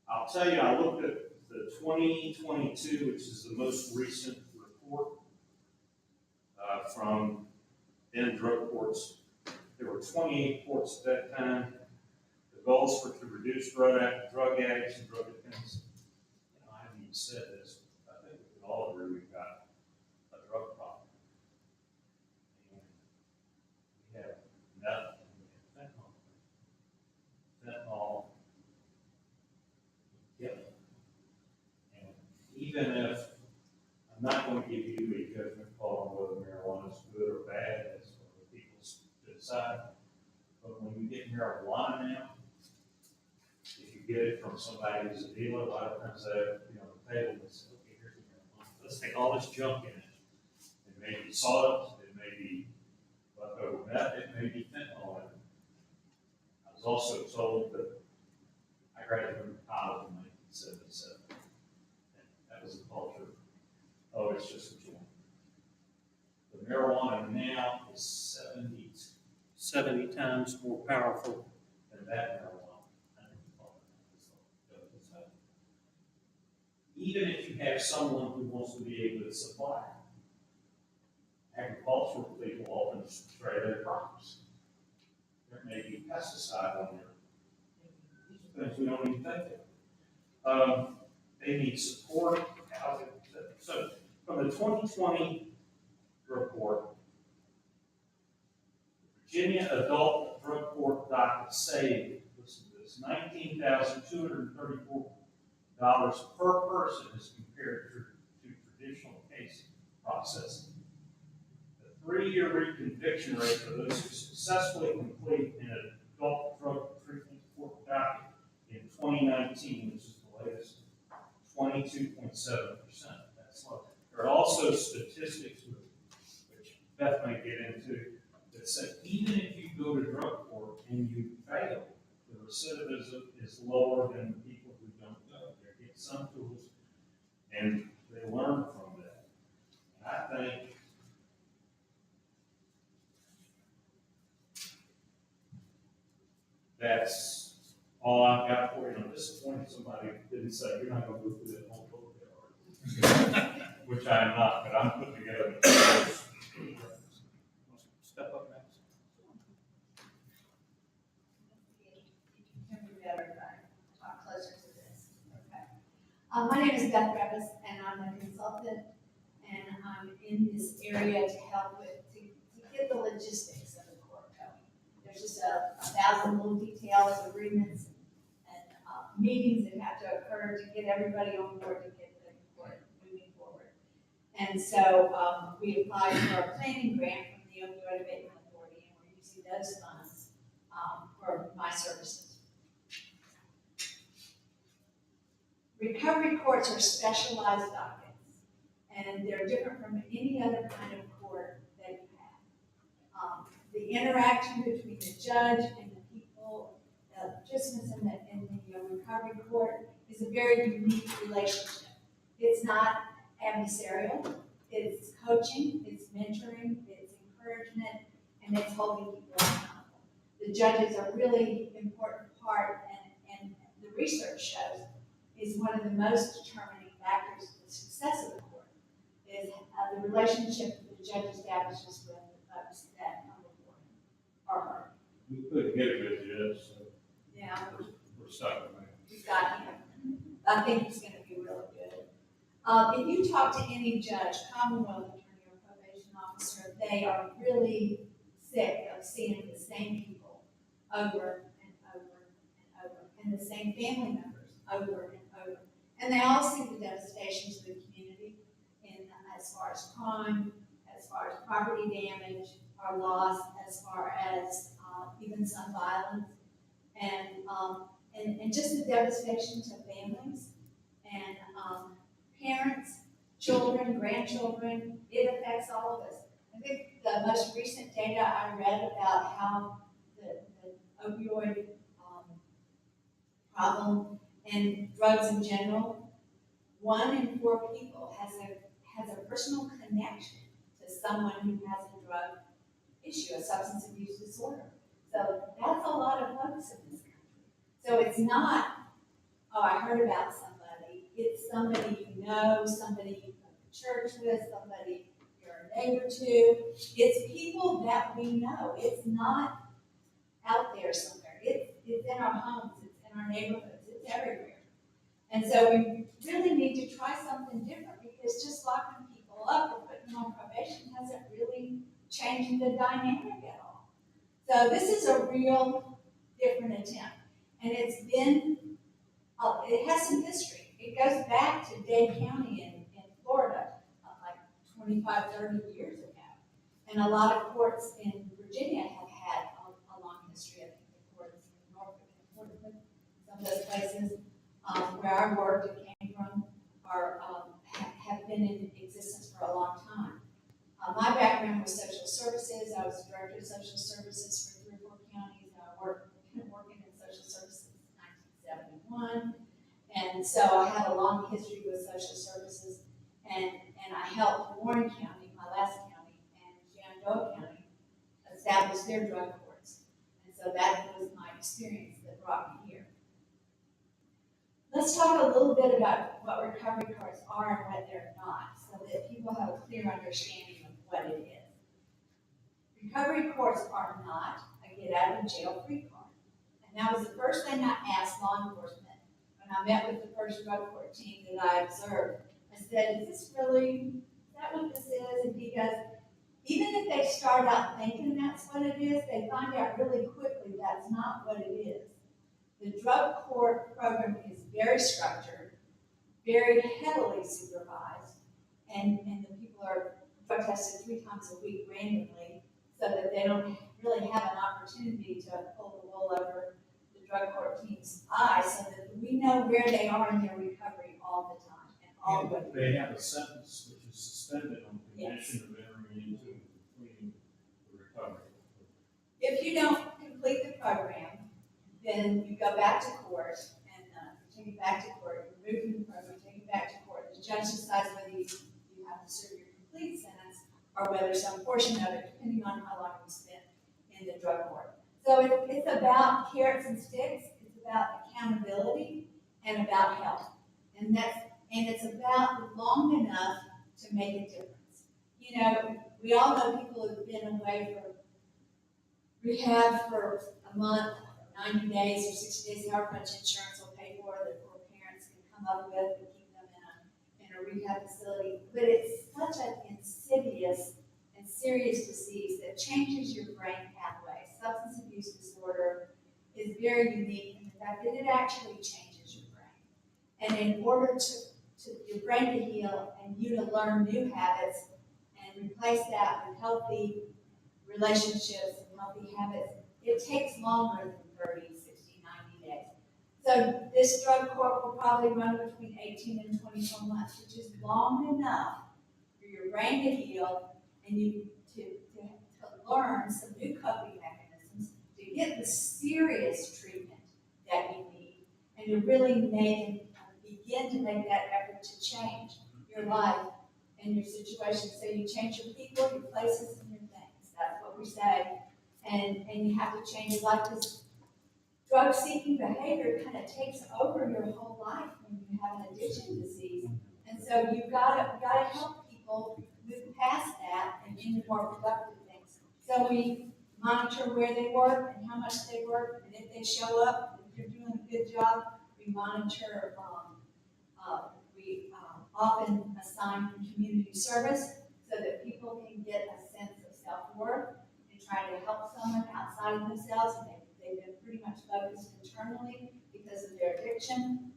I'll tell you, I looked at the 2022, which is the most recent report from then drug courts. There were 28 courts at that time. The goals were to reduce drug addicts and drug offenders. You know, I haven't even said this, but I think we can all agree we've got a drug problem. And we have nothing. We have fentanyl. Yep. And even if I'm not going to give you a judgment call on whether marijuana is good or bad, that's for the people to decide. But when you get marijuana now, if you get it from somebody who's a dealer, a lot of times they have, the table and say, okay, here's the marijuana. Let's take all this junk in it. It may be sawdust, it may be leftover meth, it may be fentanyl in it. I was also told that I graduated from college in 1977. And that was the culture. Oh, it's just what you want. The marijuana now is 70 times more powerful than that marijuana. Even if you have someone who wants to be able to supply, agricultural people often spray their crops. There may be pesticide on there. These are things we don't even think of. They need support, housing. So from the 2020 report, Virginia adult drug court docket saved, listen to this, $19,234 per person as compared to traditional case processing. The 3-year reconviction rate for those who successfully complete an adult drug treatment court docket in 2019, which is the latest, 22.7%. That's low. There are also statistics which Beth may get into that say even if you go to drug court and you fail, the recidivism is lower than the people who don't go. They get some tools and they learn from that. And I think that's all I've got for you. I'm disappointed somebody didn't say you're not going to go through that whole book there, which I am not, but I'm putting together. Step up next. Talk closer to this. Okay. My name is Beth Revis, and I'm a consultant, and I'm in this area to help with, to get the logistics of the court going. There's just a 1,000 little details, agreements, and meetings that have to occur to get everybody on board to get the court moving forward. And so we applied for a planning grant from the Opioid Abatement Authority, and we're using those funds for my services. Recovery courts are specialized dockets, and they're different from any other kind of court that you have. The interaction between the judge and the people, the participants in the recovery court is a very unique relationship. It's not adversarial, it's coaching, it's mentoring, it's encouragement, and it's holding people accountable. The judges are really important part, and the research shows is one of the most determining factors of the success of the court, is the relationship that the judge establishes with the folks that come before him or her. We couldn't get a good judge, so Yeah, we're stuck with that. we've got him. I think he's gonna be really good. If you talk to any judge, Commonwealth attorney or probation officer, they are really sick of seeing the same people over and over and over, and the same family members over and over. And they all see the devastation to the community as far as crime, as far as property damage or loss, as far as even some violence, and just the devastation to families And, parents, children, grandchildren, it affects all of us. I think the most recent data I read about how the opioid, problem and drugs in general, 1 in 4 people has a personal connection to someone who has a drug issue, a substance abuse disorder. So that's a lot of folks in this country. So it's not, oh, I heard about somebody. It's somebody you know, somebody you go to church with, somebody you're a neighbor to. It's people that we know. It's not out there somewhere. It's in our homes, it's in our neighborhoods, it's everywhere. And so we really need to try something different, because just locking people up or putting them on probation hasn't really changed the dynamic at all. So this is a real different attempt. And it's been, it has some history. It goes back to Dade County in Florida, like 25, 30 years ago. And a lot of courts in Virginia have had a long history. I think the courts in Norfolk and Portland, some of those places where I worked and came from, have been in existence for a long time. My background was social services. I was director of social services for 3 or 4 counties. I been working in social services since 1971. And so I have a long history with social services. And I helped Warren County, my last county, and Shenandoah County establish their drug courts. And so that was my experience that brought me here. Let's talk a little bit about what recovery cards are and what they're not, so that people have a clear understanding of what it is. Recovery cards are not a get out of jail free card. And that was the first thing I asked law enforcement when I met with the first drug court team that I observed. I said, is that what this is? And he goes, even if they start out thinking that's what it is, they find out really quickly that's not what it is. The drug court program is very structured, very heavily supervised, and the people are drug tested 3 times a week randomly, so that they don't really have an opportunity to pull the wool over the drug court team's eyes, so that we know where they are in their recovery all the time. And all They have a sentence which is suspended on condition of entering into and completing the recovery. if you don't complete the program, then you go back to court and take it back to court, you remove from the program, take it back to court. The judge decides whether you have to serve your complete sentence or whether some portion of it, depending on how long you spent in the drug court. So it's about carrots and sticks, it's about accountability and about help. And it's about long enough to make a difference. You know, we all know people who've been away for rehab for a month, 90 days or 60 days, however much insurance will pay for that poor parents can come up with and keep them in a rehab facility. But it's such an insidious and serious disease that changes your brain pathways. Substance abuse disorder is very unique in the fact that it actually changes your brain. And in order to your brain to heal and you to learn new habits and replace that with healthy relationships and healthy habits, it takes longer than 30, 60, 90 days. So this drug court will probably run between 18 and 24 months, which is long enough for your brain to heal and you to learn some new coping mechanisms, to get the serious treatment that you need, and to really begin to make that effort to change your life and your situation. So you change your people, your places, and your things. That's what we say. And you have to change, like this drug-seeking behavior kind of takes over your whole life when you have an addiction disease. And so you've got to help people move past that and into more productive things. So we monitor where they work and how much they work, and if they show up, if they're doing a good job, we monitor. We often assign community service so that people can get a sense of self-worth and try to help someone outside of themselves. And they've been pretty much focused internally because of their addiction.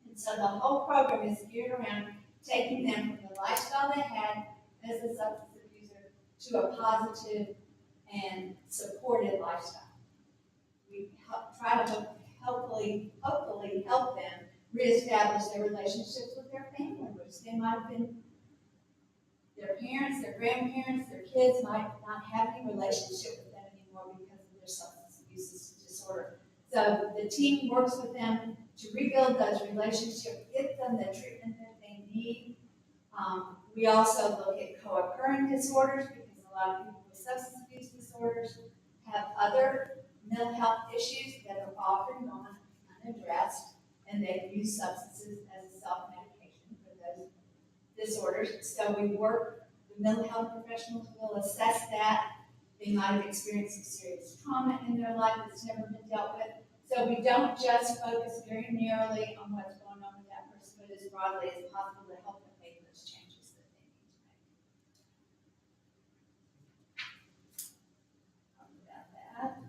And so the whole program is geared around taking them from the lifestyle they had as a substance abuser to a positive and supported lifestyle. We try to hopefully help them reestablish their relationships with their family members. They might have been their parents, their grandparents, their kids might not have any relationship with them anymore because of their substance abuse disorder. So the team works with them to rebuild those relationships, get them the treatment that they need. We also look at co-occurring disorders because a lot of people with substance abuse disorders have other mental health issues that have often gone unaddressed, and they use substances as a self-medication for those disorders. So we work, the mental health professionals will assess that. They might have experienced some serious trauma in their life that's never been dealt with. So we don't just focus very narrowly on what's going on with that person, but as broadly as possible to help them make those changes that they need to make. About that.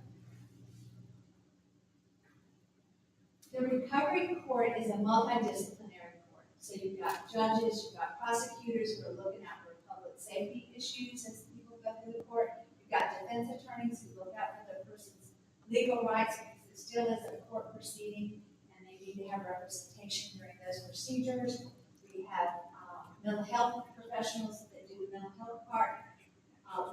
The recovery court is a multidisciplinary court. So you've got judges, you've got prosecutors who are looking out for public safety issues as people go through the court. You've got defense attorneys who look out for the person's legal rights because it still is a court proceeding and they need to have representation during those procedures. We have mental health professionals that do the mental health part.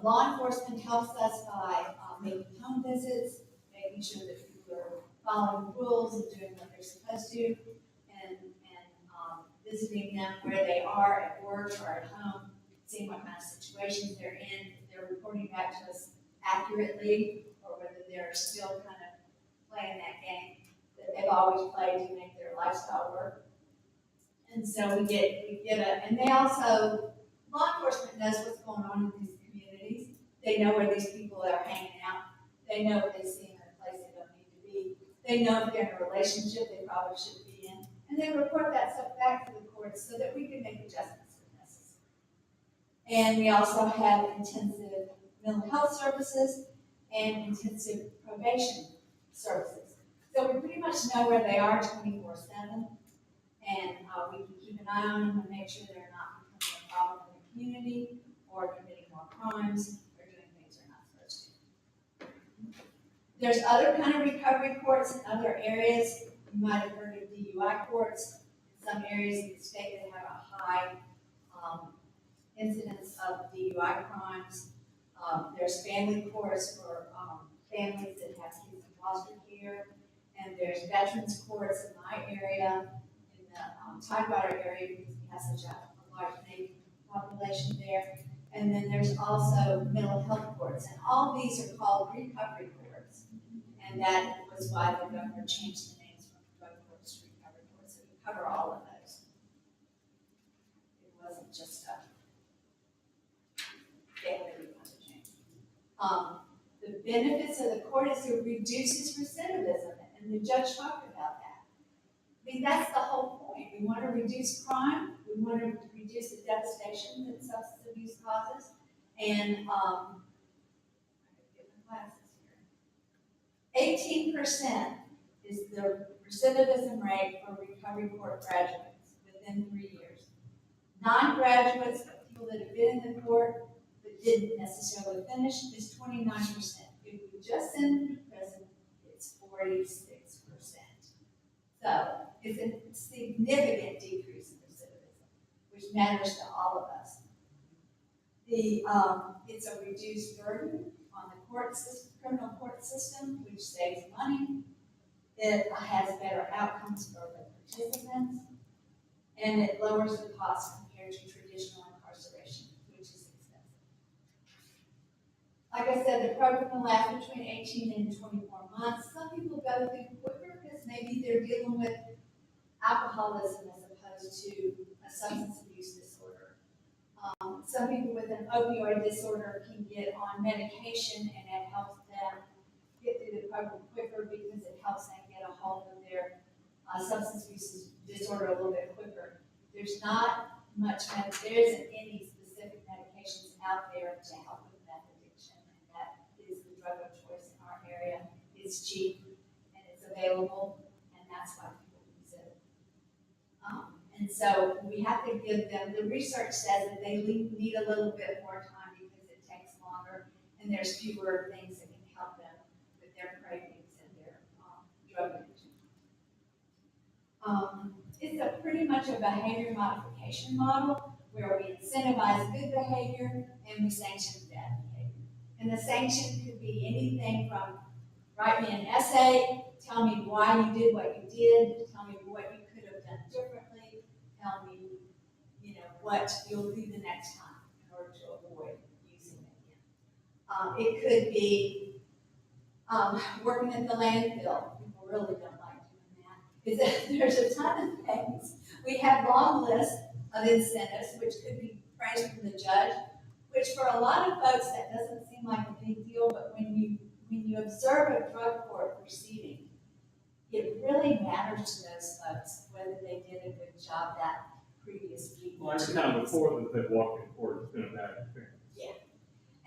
Law enforcement helps us by making home visits, making sure that people are following rules and doing what they're supposed to, and visiting them where they are at work or at home, seeing what kind of situations they're in, if they're reporting back to us accurately, or whether they're still kind of playing that game that they've always played to make their lifestyle work. And so we get and they also, law enforcement knows what's going on in these communities. They know where these people are hanging out. They know if they see them in a place they don't need to be. They know if they're in a relationship they probably shouldn't be in. And they report that stuff back to the courts so that we can make adjustments if necessary. And we also have intensive mental health services and intensive probation services. So we pretty much know where they are 24/7, and we can keep an eye on them and make sure they're not becoming a problem in the community or committing more crimes or doing things they're not supposed to. There's other kind of recovery courts in other areas. You might have heard of DUI courts. In some areas of the state that have a high incidence of DUI crimes. There's family courts for families that have kids in foster care. And there's veterans courts in my area, in the Tidewater area, because we have such a large Native population there. And then there's also mental health courts. And all these are called recovery courts. And that was why the governor changed the names from drug courts to recovery courts. So we cover all of those. It wasn't just a family we wanted to change. The benefits of the court is it reduces recidivism, and the judge talked about that. I mean, that's the whole point. We want to reduce crime. We want to reduce the devastation that substance abuse causes. And I get my glasses here. 18% is the recidivism rate for recovery court graduates within 3 years. Non-graduates, people that have been in the court but didn't necessarily finish, is 29%. If we just send them to prison, it's 46%. So it's a significant decrease in recidivism, which matters to all of us. It's a reduced burden on the court system, criminal court system, which saves money. It has better outcomes for the participants, and it lowers the cost compared to traditional incarceration, which is expensive. Like I said, the program will last between 18 and 24 months. Some people go through quicker because maybe they're dealing with alcoholism as opposed to a substance abuse disorder. Some people with an opioid disorder can get on medication, and it helps them get through the program quicker because it helps them get a hold of their substance abuse disorder a little bit quicker. There's not much, there isn't any specific medications out there to help with meth addiction, and that is the drug of choice in our area. It's cheap and it's available, and that's why people use it. And so we have to give them, the research says that they need a little bit more time because it takes longer, and there's fewer things that can help them with their cravings and their drug addiction. it's a pretty much a behavior modification model where we incentivize good behavior and we sanction bad behavior. And the sanction could be anything from write me an essay, tell me why you did what you did, tell me what you could have done differently, tell me, what you'll do the next time in order to avoid using it again. It could be working at the landfill. People really don't like doing that. Because there's a ton of things. We have long lists of incentives, which could be praised from the judge, which for a lot of folks that doesn't seem like a big deal, but when you observe a drug court proceeding, it really matters to those folks whether they did a good job that previous week. Well, every time before that they've walked in court, it's been a bad experience.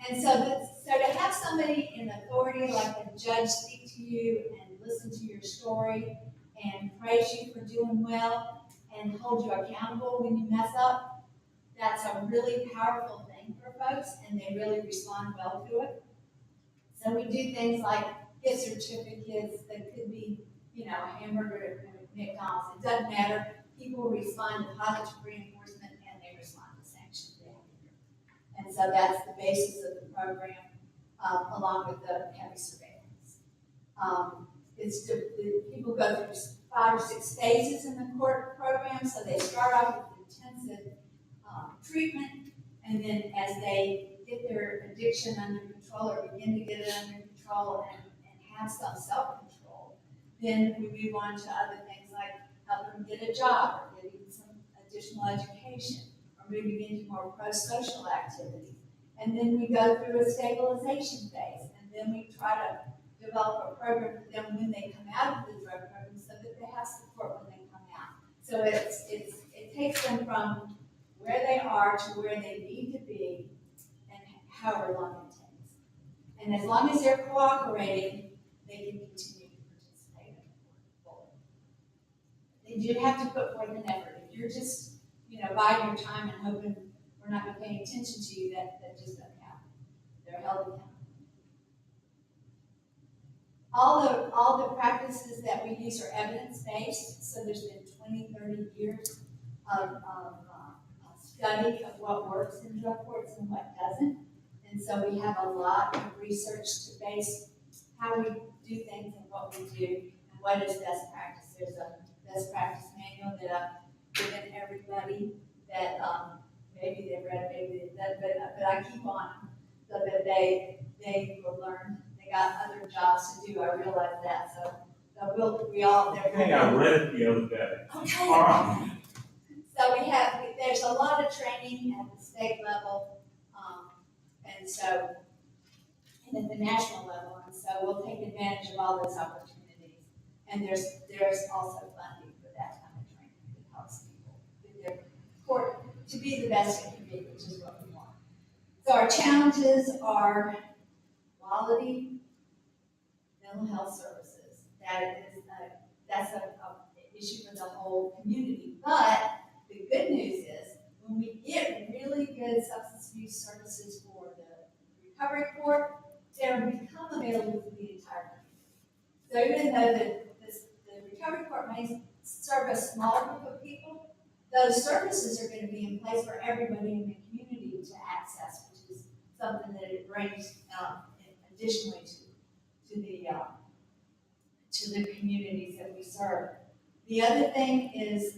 And so to have somebody in authority like a judge speak to you and listen to your story and praise you for doing well and hold you accountable when you mess up, that's a really powerful thing for folks, and they really respond well to it. So we do things like gift certificates that could be, a hamburger at McDonald's. It doesn't matter. People respond to positive reinforcement and they respond to sanction behavior. And so that's the basis of the program, along with the heavy surveillance. People go through 5 or 6 phases in the court program. So they start off with intensive treatment, and then as they get their addiction under control or begin to get it under control and have some self-control, then we move on to other things like helping them get a job or getting some additional education or moving into more pro-social activities. And then we go through a stabilization phase, and then we try to develop a program for them when they come out of the drug program so that they have support when they come out. So it takes them from where they are to where they need to be and however long it takes. And as long as they're cooperating, they can continue to participate in the court. They do have to put forth an effort. If you're just, biding your time and hoping we're not going to pay attention to you, that just doesn't happen. They're held accountable. All the practices that we use are evidence-based, so there's been 20, 30 years of study of what works in drug courts and what doesn't. And so we have a lot of research to base how we do things and what we do and what is best practice. There's a best practice manual that I've given everybody that maybe they've read, maybe but I keep on so that they will learn. They got other jobs to do. I realize that. So we all. I think I read it the other day. Okay. So there's a lot of training at the state level, and at the national level, and so we'll take advantage of all those opportunities. And there's also funding for that kind of training that helps people with their court to be the best it can be, which is what we want. So our challenges are quality mental health services. That's an issue for the whole community. But the good news is when we get really good substance abuse services for the recovery court, they'll become available for the entire community. So even though the recovery court may serve a small group of people, those services are going to be in place for everybody in the community to access, which is something that it brings additionally to the communities that we serve. The other thing is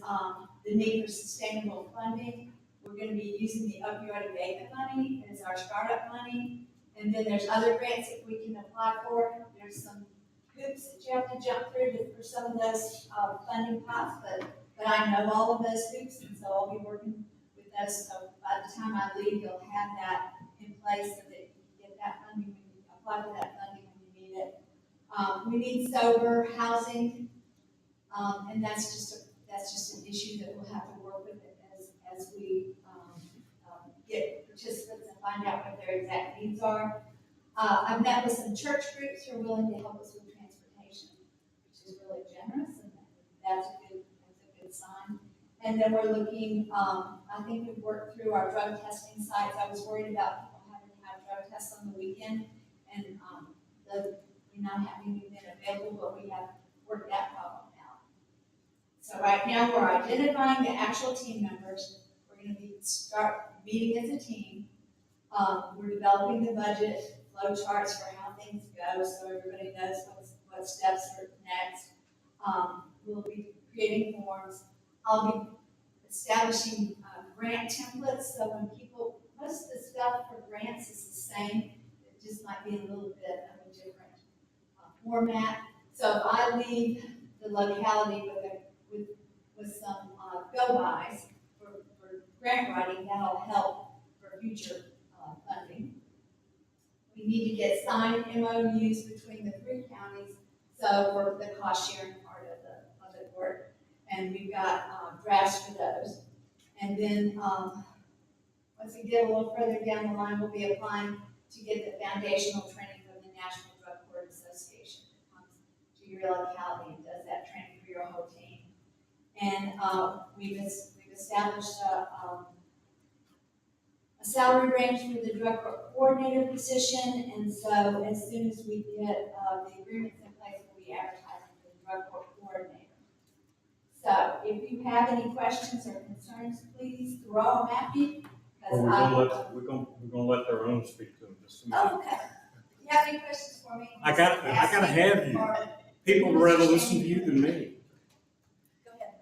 the need for sustainable funding. We're going to be using the opioid abatement money as our startup money. And then there's other grants that we can apply for. There's some hoops that you have to jump through for some of those funding pots, but I know all of those hoops, and so I'll be working with those. So by the time I leave, you'll have that in place so that you can get that funding, when you apply for that funding when you need it. We need sober housing, and that's just an issue that we'll have to work with as we get participants and find out what their exact needs are. I've met with some church groups who are willing to help us with transportation, which is really generous, and that's a good sign. And then we're looking, I think we've worked through our drug testing sites. I was worried about people having to have drug tests on the weekend, and we not having been available, but we have worked that problem out. So right now, we're identifying the actual team members. We're gonna start meeting as a team. We're developing the budget, flow charts for how things go, so everybody knows what steps are next. We'll be creating forms. I'll be establishing, grant templates, so when people, most of the stuff for grants is the same, it just might be a little bit of a different format. So if I leave the locality with some go-bys for grant writing, that'll help for future funding. We need to get signed MOUs between the 3 counties, so for the cost sharing part of the work, and we've got drafts for those. And then once we get a little further down the line, we'll be applying to get the foundational training from the National Drug Court Association. It comes to your locality and does that training for your whole team. And we've established a salary range for the drug court coordinator position, and so as soon as we get the agreements in place, we'll be advertising for the drug court coordinator. So if you have any questions or concerns, please throw them at me. Well, we're gonna let their own speak to them just a minute. Oh, okay. You have any questions for me? I gotta have you. People would rather listen to you than me. Go ahead.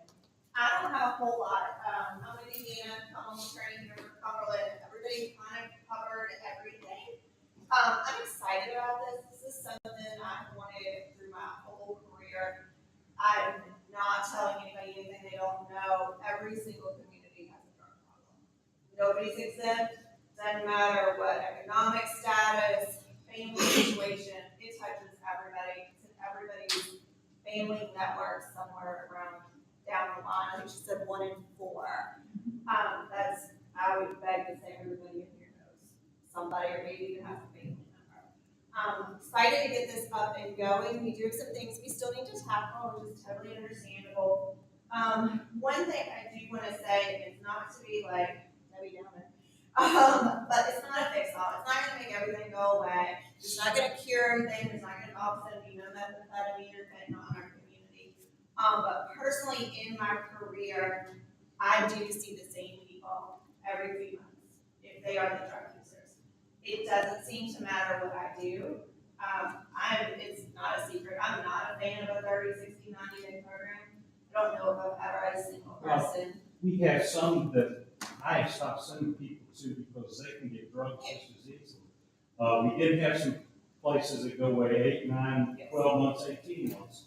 I don't have a whole lot. I'm with Indiana, I'm on training here for Cumberland. Everybody kind of covered everything. I'm excited about this. This is something I've wanted through my whole career. I'm not telling anybody anything they don't know. Every single community has a drug problem. Nobody's exempt. Doesn't matter what economic status, family situation, it touches everybody. It's in everybody's family network somewhere around down the line. I think she said 1 in 4. I would beg to say everybody in here knows somebody or maybe even has a family member. Excited to get this up and going. We do have some things we still need to tackle, which is totally understandable. One thing I do want to say is not to be like Debbie Downer, but it's not a fix-all. It's not going to make everything go away. It's not going to cure everything. There's not going to all of a sudden be no methamphetamine or fentanyl in our community. But personally, in my career, I do see the same people every few months if they are the drug users. It doesn't seem to matter what I do. It's not a secret. I'm not a fan of a 30, 60, 90-day program. I don't know if I've ever had a single person. We have some that I have stopped sending people to because they can get drugs just as easily. We did have some places that go away 8, 9, 12 months, 18 months.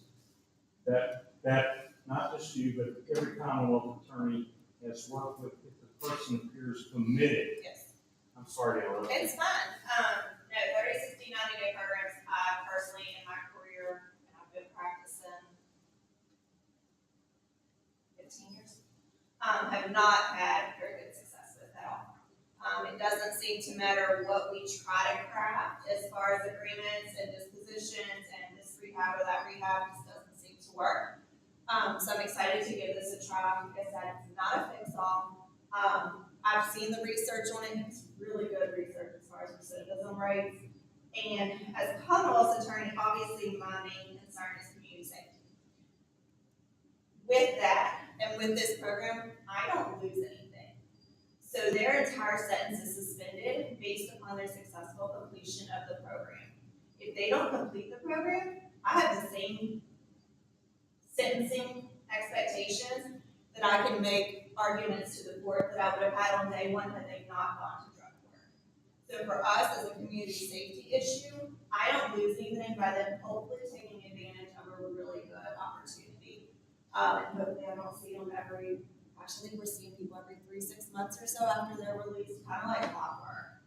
That not just you, but every Commonwealth attorney has worked with if the person appears committed. Yes. I'm sorry to interrupt. It's fun. No, 30, 60, 90-day programs, I personally, in my career, and I've been practicing 15 years, have not had very good success with at all. It doesn't seem to matter what we try to craft as far as agreements and dispositions and this rehab or that rehab, just doesn't seem to work. So I'm excited to give this a try. Like I said, it's not a fix-all. I've seen the research on it. It's really good research as far as recidivism rates. And as a Commonwealth's attorney, obviously my main concern is community safety. With that, and with this program, I don't lose anything. So their entire sentence is suspended based upon their successful completion of the program. If they don't complete the program, I have the same sentencing expectations that I can make arguments to the court that I would have had on day one had they not gone to drug court. So for us as a community safety issue, I don't lose anything by them hopefully taking advantage of a really good opportunity. And hopefully I don't see them every, actually I think we're seeing people every 3-6 months or so after they're released, kind of like clockwork.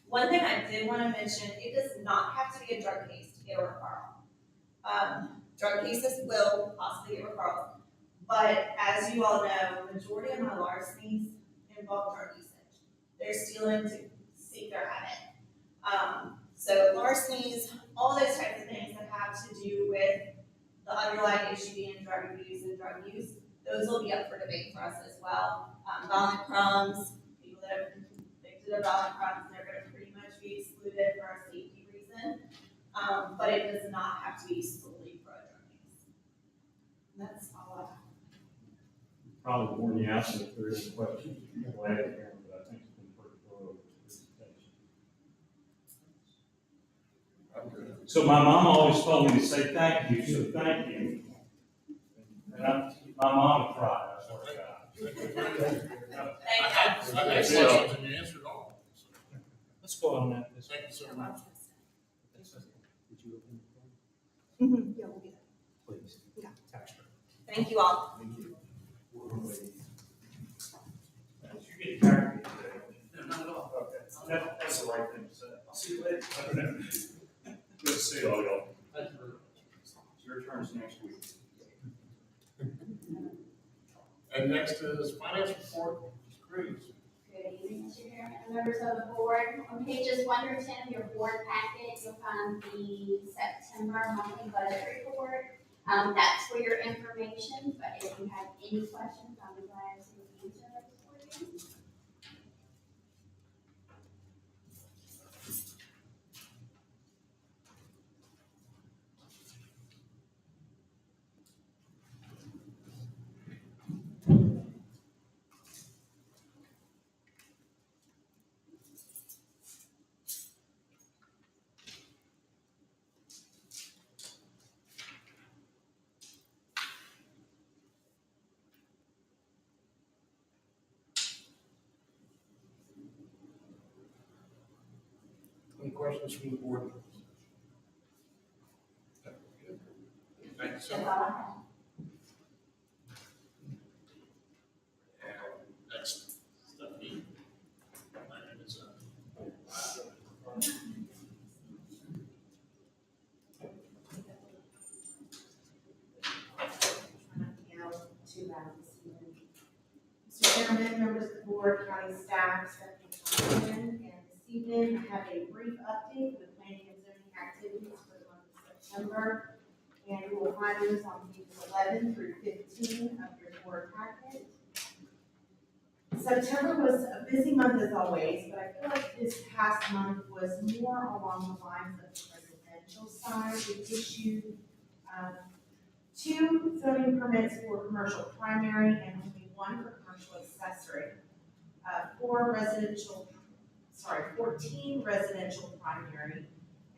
One thing I did want to mention, it does not have to be a drug case to get a referral. Drug cases will possibly get referrals. But as you all know, the majority of my larcenies involve drug usage. They're stealing to seek their habit. So larcenies, all those types of things that have to do with the underlying issue being drug abuse and drug use, those will be up for debate for us as well. Violent crimes, people that have been convicted of violent crimes, they're going to pretty much be excluded for a safety reason. But it does not have to be solely for a drug use. That's all I have. Probably worn you out, so if there is a question, I'm glad to hear, but I think it's been pretty thorough presentation. So my mom always told me to say thank you, so thank you. And my mom cried, I swear to God. I had questions and you answered all. So, Let's go on that. thank you so much. Did you open Yeah, we'll do that. please? Yeah. Tax Thank you all. Thank you. You're getting tired of me today. No, not at all. Okay. That's the right thing to say. I'll see you later. Good to see all y'all. Thank you very much. Your turn's next week. And next is finance report, Ms. Cruz. Good evening, Mr. Chairman and members of the board. On pages 1 through 10 of your board packet, you'll find the September monthly budget report. That's for your information, but if you have any questions, I'll be glad to answer those for you. Any questions from the board? Thank you so That's much. all I have. Next, Stephanie. My name is, Mr. Chairman, members of the board, county staff, Stephanie Cumberland, and this evening I have a brief update for the planning and zoning activities for the month of September. And you will find those on pages 11 through 15 of your board packet. September was a busy month as always, but I feel like this past month was more along the lines of the residential side. We issued 2 zoning permits for commercial primary and only 1 for commercial accessory. 14 residential primary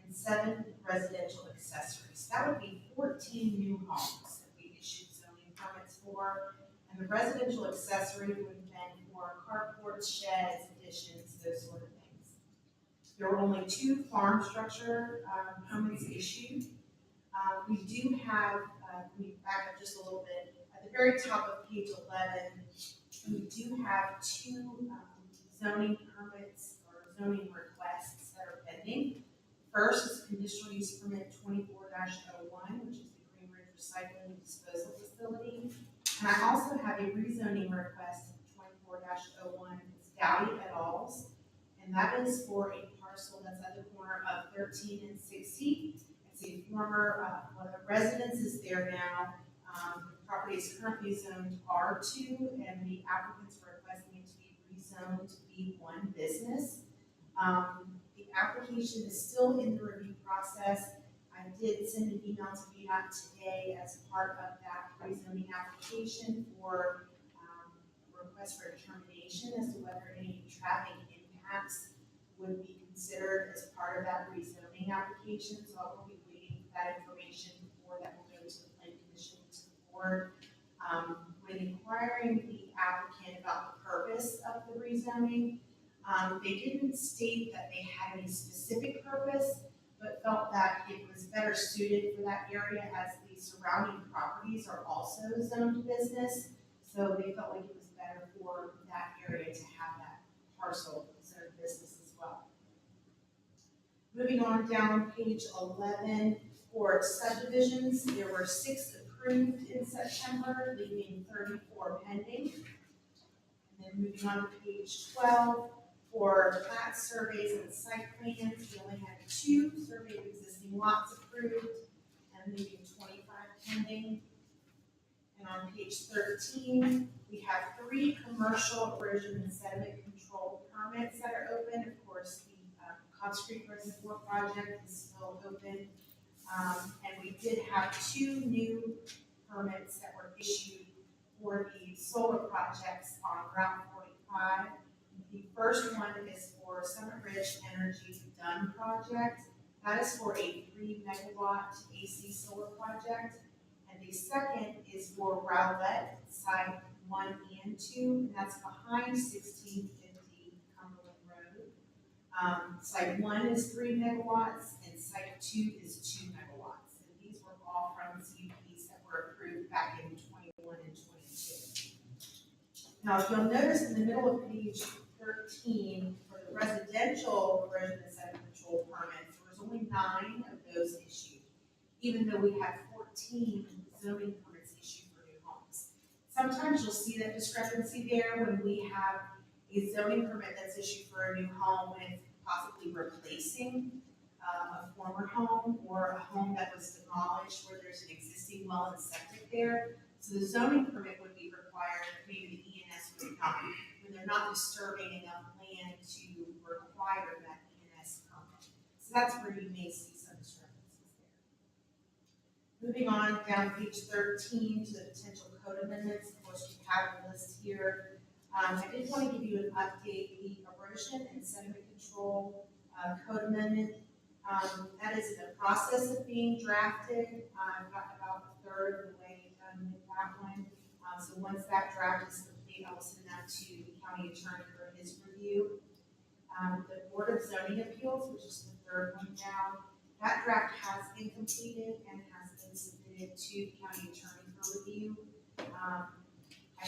and 7 residential accessories. That would be 14 new homes that we issued zoning permits for. And the residential accessory would have been for carports, sheds, additions, those sort of things. There were only 2 farm structure permits issued. We do have, let me back up just a little bit. At the very top of page 11, we do have 2 zoning permits or zoning requests that are pending. First is conditional use permit 24-01, which is the Green Ridge Recycling and Disposal Facility. And I also have a rezoning request 24-01, it's Dowdy et al.'s, and that is for a parcel that's at the corner of 13 and 60. It's a former, well, the residence is there now. The property is currently zoned R2, and the applicants are requesting it to be rezoned to B1 business. The application is still in the review process. I did send an email to VDOT today as part of that rezoning application for request for determination as to whether any traffic impacts would be considered as part of that rezoning application. So I will be waiting for that information before that will go to the planning commission to the board. When inquiring the applicant about the purpose of the rezoning, they didn't state that they had any specific purpose, but felt that it was better suited for that area as the surrounding properties are also zoned business. So they felt like it was better for that area to have that parcel zoned business as well. Moving on down page 11, for subdivisions, there were 6 approved in September, leaving 34 pending. And then moving on to page 12, for plat surveys and site plans, we only had 2 surveyed existing lots approved and leaving 25 pending. And on page 13, we have 3 commercial erosion and sediment control permits that are open. Of course, the Cox Creek Reservoir project is still open. And we did have 2 new permits that were issued for the solar projects on Route 45. The first one is for Summit Ridge Energy's Dunn project. That is for a 3 megawatt AC solar project. And the second is for Rowlett Site 1 and 2, and that's behind 1650 Cumberland Road. Site 1 is 3 megawatts and Site 2 is 2 megawatts. And these were all from CUPs that were approved back in 21 and 22. Now, if you'll notice in the middle of page 13, for the residential erosion and sediment control permits, there was only 9 of those issued, even though we had 14 zoning permits issued for new homes. Sometimes you'll see that discrepancy there when we have a zoning permit that's issued for a new home when it's possibly replacing a former home or a home that was demolished where there's an existing well and septic there. So the zoning permit would be required, maybe the ENS would not, when they're not disturbing enough land to require that ENS permit. So that's where you may see some discrepancies there. Moving on down page 13 to the potential code amendments. Of course, we have a list here. I did want to give you an update. The erosion and sediment control code amendment, that is in the process of being drafted. I've got about a third of the way done with that one. So once that draft is complete, I will send that to the county attorney for his review. The Board of Zoning Appeals, which is the third one down, that draft has been completed and has been submitted to the county attorney for review. I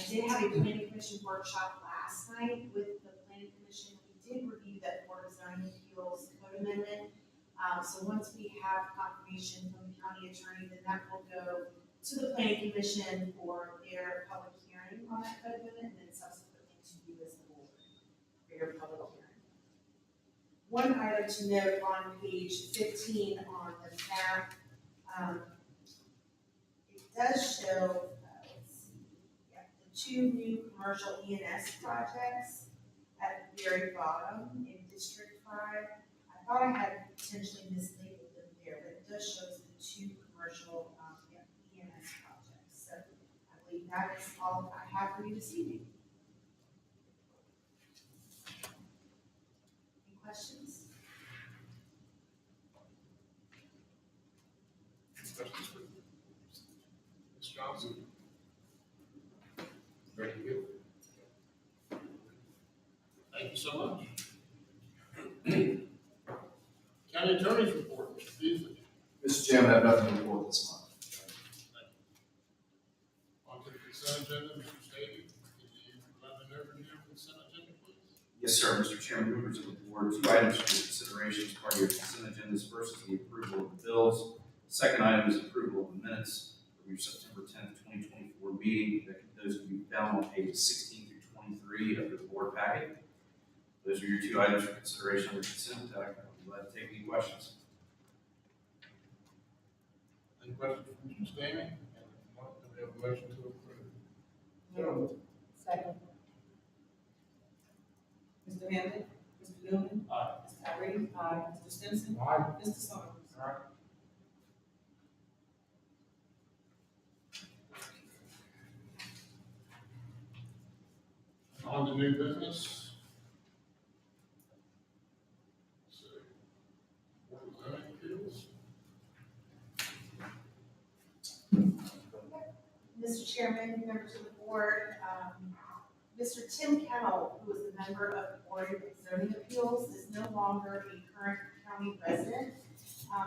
did have a planning commission workshop last night with the planning commission. We did review that Board of Zoning Appeals code amendment. So once we have confirmation from the county attorney, then that will go to the planning commission for their public hearing on that code amendment, and then subsequently to you as the board for your public hearing. One item to note on page 15 on the map, it does show, the 2 new commercial ENS projects at the very bottom in District 5. I thought I had potentially mislabeled them there, but it does show the 2 commercial ENS projects. So I believe that is all I have for you this evening. Any questions? Questions for Ms. Johnson? Very good. Thank you so much. County Attorney's report, Mr. Beasley. Mr. Chairman, I have nothing to report this month. On to the consent agenda, Mr. Stady. Can you provide an overview of the consent agenda, please? Yes, sir. Mr. Chairman, members of the board, 2 items for consideration as part of your consent agendas. First is the approval of the bills. The second item is approval of the minutes of your September 10th, 2024 meeting. Those can be found on pages 16 through 23 of the board packet. Those are your 2 items for consideration on the consent. I'd be glad to take any questions. Any questions from Mr. Stady? And if not, then we have a motion to approve. Second. Mr. Hammond, Mr. Newman. Aye. Ms. Tyree. Aye. Mr. Stimson. Aye. Mr. Saunders. Aye. On to new business. Let's see. Board of Zoning Appeals. Mr. Chairman, members of the board, Mr. Tim Kennel, who was a member of the Board of Zoning Appeals, is no longer a current county resident.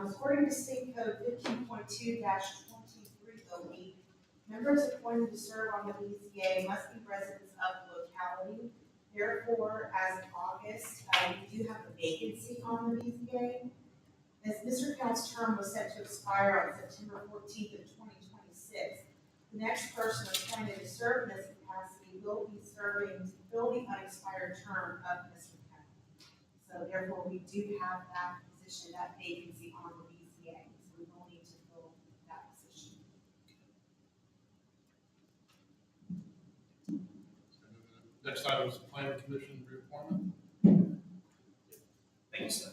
According to State Code 15.2-2308, members appointed to serve on the BZA must be residents of the locality. Therefore, as of August, we do have a vacancy on the BZA. As Mr. Kennel's term was set to expire on September 14th of 2026, the next person appointed to serve in this capacity will be serving to fill the unexpired term of Mr. Kennel. So therefore, we do have that position, that vacancy on the BZA, so we will need to fill that position. Next item is the Planning Commission reappointment. Thank you, sir.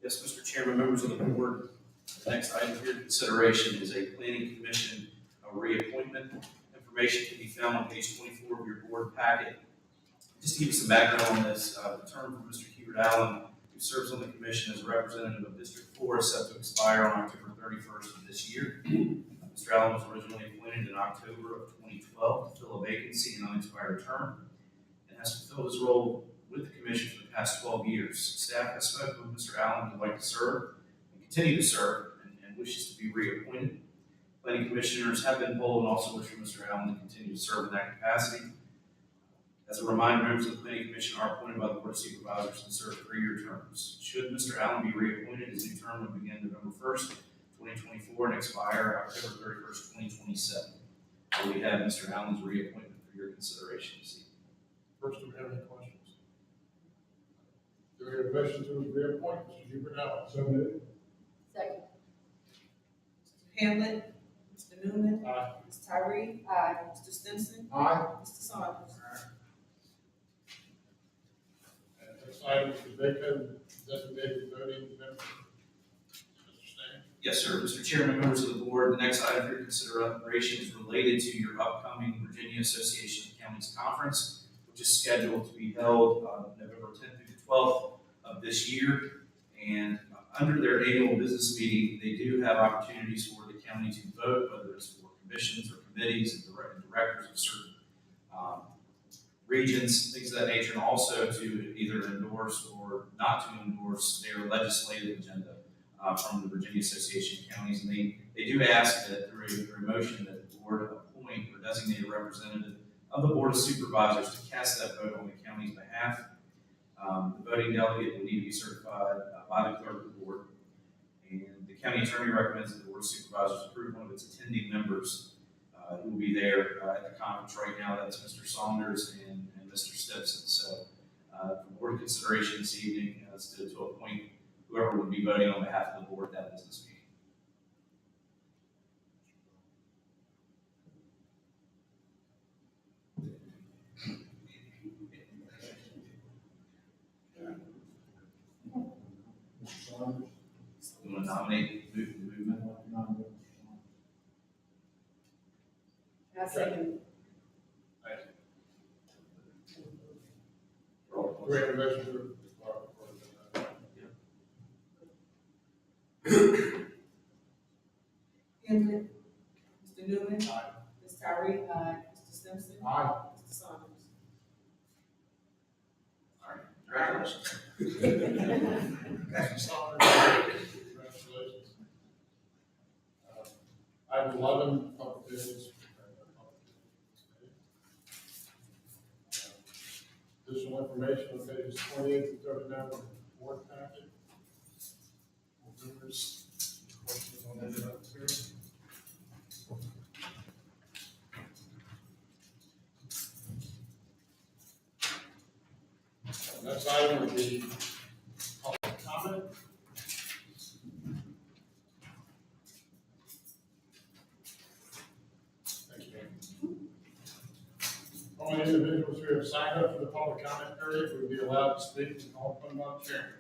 Yes, Mr. Chairman, members of the board, The next item for your consideration is a planning commission reappointment. Information can be found on page 24 of your board packet. Just to give you some background on this, the term for Mr. Hubert Allen, who serves on the commission as a representative of District 4, is set to expire on October 31st of this year. Mr. Allen was originally appointed in October of 2012 to fill a vacancy in an unexpired term and has fulfilled his role with the commission for the past 12 years. Staff has spoken with Mr. Allen who would like to serve and continue to serve and wishes to be reappointed. Planning commissioners have been polled and also wish for Mr. Allen to continue to serve in that capacity. As a reminder, members of the Planning Commission are appointed by the Board of Supervisors and serve 3-year terms. Should Mr. Allen be reappointed, his new term would begin November 1st, 2024 and expire October 31st, 2027. So we have Mr. Allen's reappointment for your consideration this evening. First, do we have any questions? Do we have a motion to reappoint Mr. Hubert Allen? So moved. Second. Mr. Hamlin. Mr. Newman. Aye. Ms. Tyree. Aye. Mr. Stinson. Aye. Mr. Saunders. Next item is the vacant designated voting member. Mr. Stan. Yes, sir. Mr. Chairman, members of the board, the next item for your consideration is related to your upcoming Virginia Association of Counties Conference, which is scheduled to be held November 10th through the 12th of this year. And under their annual business meeting, they do have opportunities for the county to vote, whether it's for commissions or committees and directors of certain regions, things of that nature, and also to either endorse or not to endorse their legislative agenda from the Virginia Association of Counties. And they do ask that through a motion that the board appoint or designate a representative of the Board of Supervisors to cast that vote on the county's behalf. The voting delegate will need to be certified by the clerk of the board. And the county attorney recommends that the Board of Supervisors approve one of its attending members who will be there at the conference right now. That's Mr. Saunders and Mr. Stinson. So for board consideration this evening is to appoint whoever would be voting on behalf of the board at that business meeting. You want to nominate the movement? I second. Do we have a motion to? Hamlin. Mr. Newman. Aye. Ms. Tyree. Aye. Mr. Stinson. Aye. Mr. Saunders. All right, congratulations. Mr. Saunders, congratulations. Item 11, public business. Additional information on pages 28 to 39 of the board packet. Members, questions on any of that material? Next item would be public comment. Thank you. Only individuals who have signed up for the public comment period would be allowed to speak and call upon by the chairman.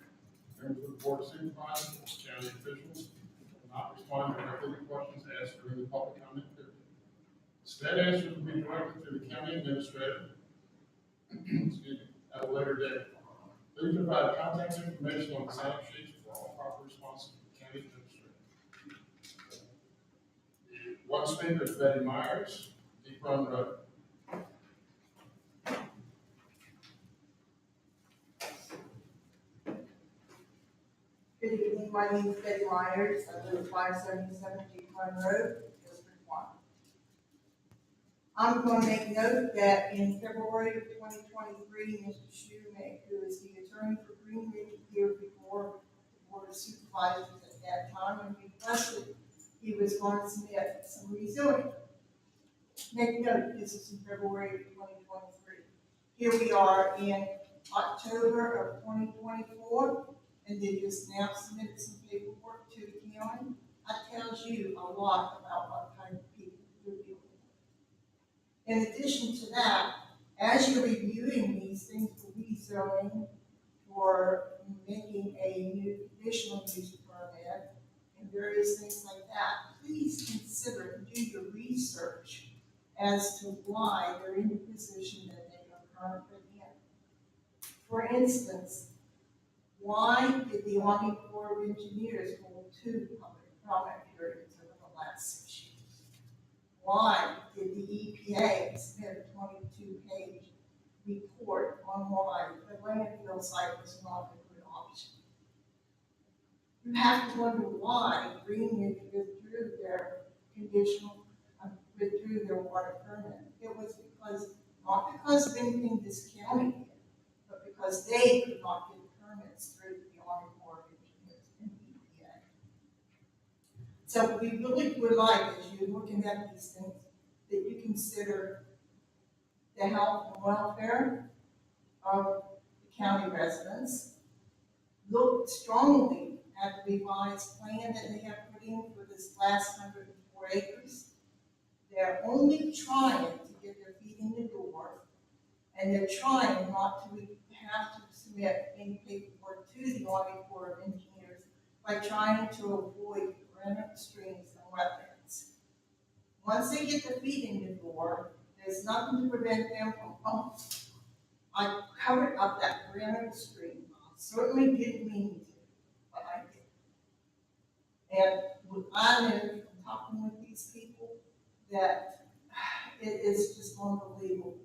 Members of the board of supervisors, county officials will not respond directly to questions asked during the public comment period. Instead, answers will be directed to the county administrator excuse me, at a later date. Please provide contact information on the sign sheets for all proper responses to the county administrator. One speaker is Betty Myers, Deep Run Road. Good evening, my name is Betty Myers, I live at 577 Deep Run Road, District 1. I'm going to make note that in February of 2023, Mr. Shoemaker, who is the attorney for Green Ridge, appeared before the Board of Supervisors at that time and requested he was going to submit some resilience. Make note, this is in February of 2023. Here we are in October of 2024. And they just now submitted some paperwork to the county. That tells you a lot about what kind of people you're dealing with. In addition to that, as you're reviewing these things for rezoning, for making a new conditional use permit, and various various things like that, please consider and do your research as to why they're in the position that they are currently in. For instance, why did the Army Corps of Engineers hold 2 public comment periods over the last 6 years? Why did the EPA submit a 22-page report on why the landfill site was not a good option? You have to wonder why Greenwich withdrew their withdrew their water permit. It was because, not because of anything this county did, but because they could not get permits through the Army Corps of Engineers and EPA. So we really would like, as you're looking at these things, that you consider the health and welfare of the county residents. Look strongly at the revised plan that they have put in for this last 104 acres. They're only trying to get their feet in the door, and they're trying not to have to submit any paperwork to the Army Corps of Engineers by trying to avoid perennial streams and wetlands. Once they get their feet in the door, there's nothing to prevent them from, I covered up that perennial stream. I certainly didn't mean to, but I did. And I know from talking with these people that it is just unbelievable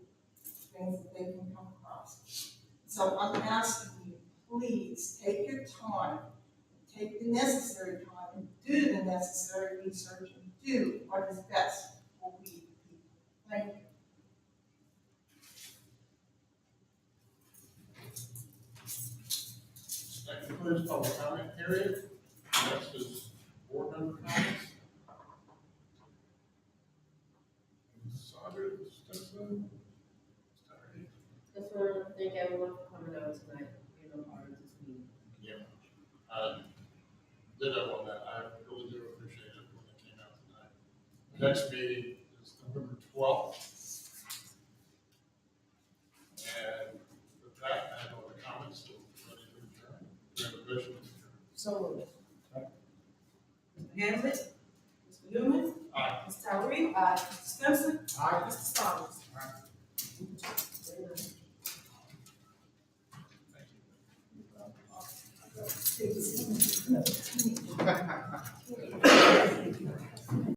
things that they can come across. So I'm asking you, please take your time, take the necessary time, and do the necessary research, and do what is best for we the people. Thank you. That concludes public comment period. Next is board member comments. Sandra Stetson. Just want to thank everyone for coming out tonight, being a part of this meeting. Yeah. Ditto on that. I really do appreciate it when it came out tonight. The next meeting is November 12th. And with that, I have all the comments, so we're ready to adjourn. We have a motion to adjourn. So moved. Mr. Hamlet, Mr. Newman. Aye. Ms. Tyree. Mr. Simpson. Aye. Mr. Thomas. Thank you.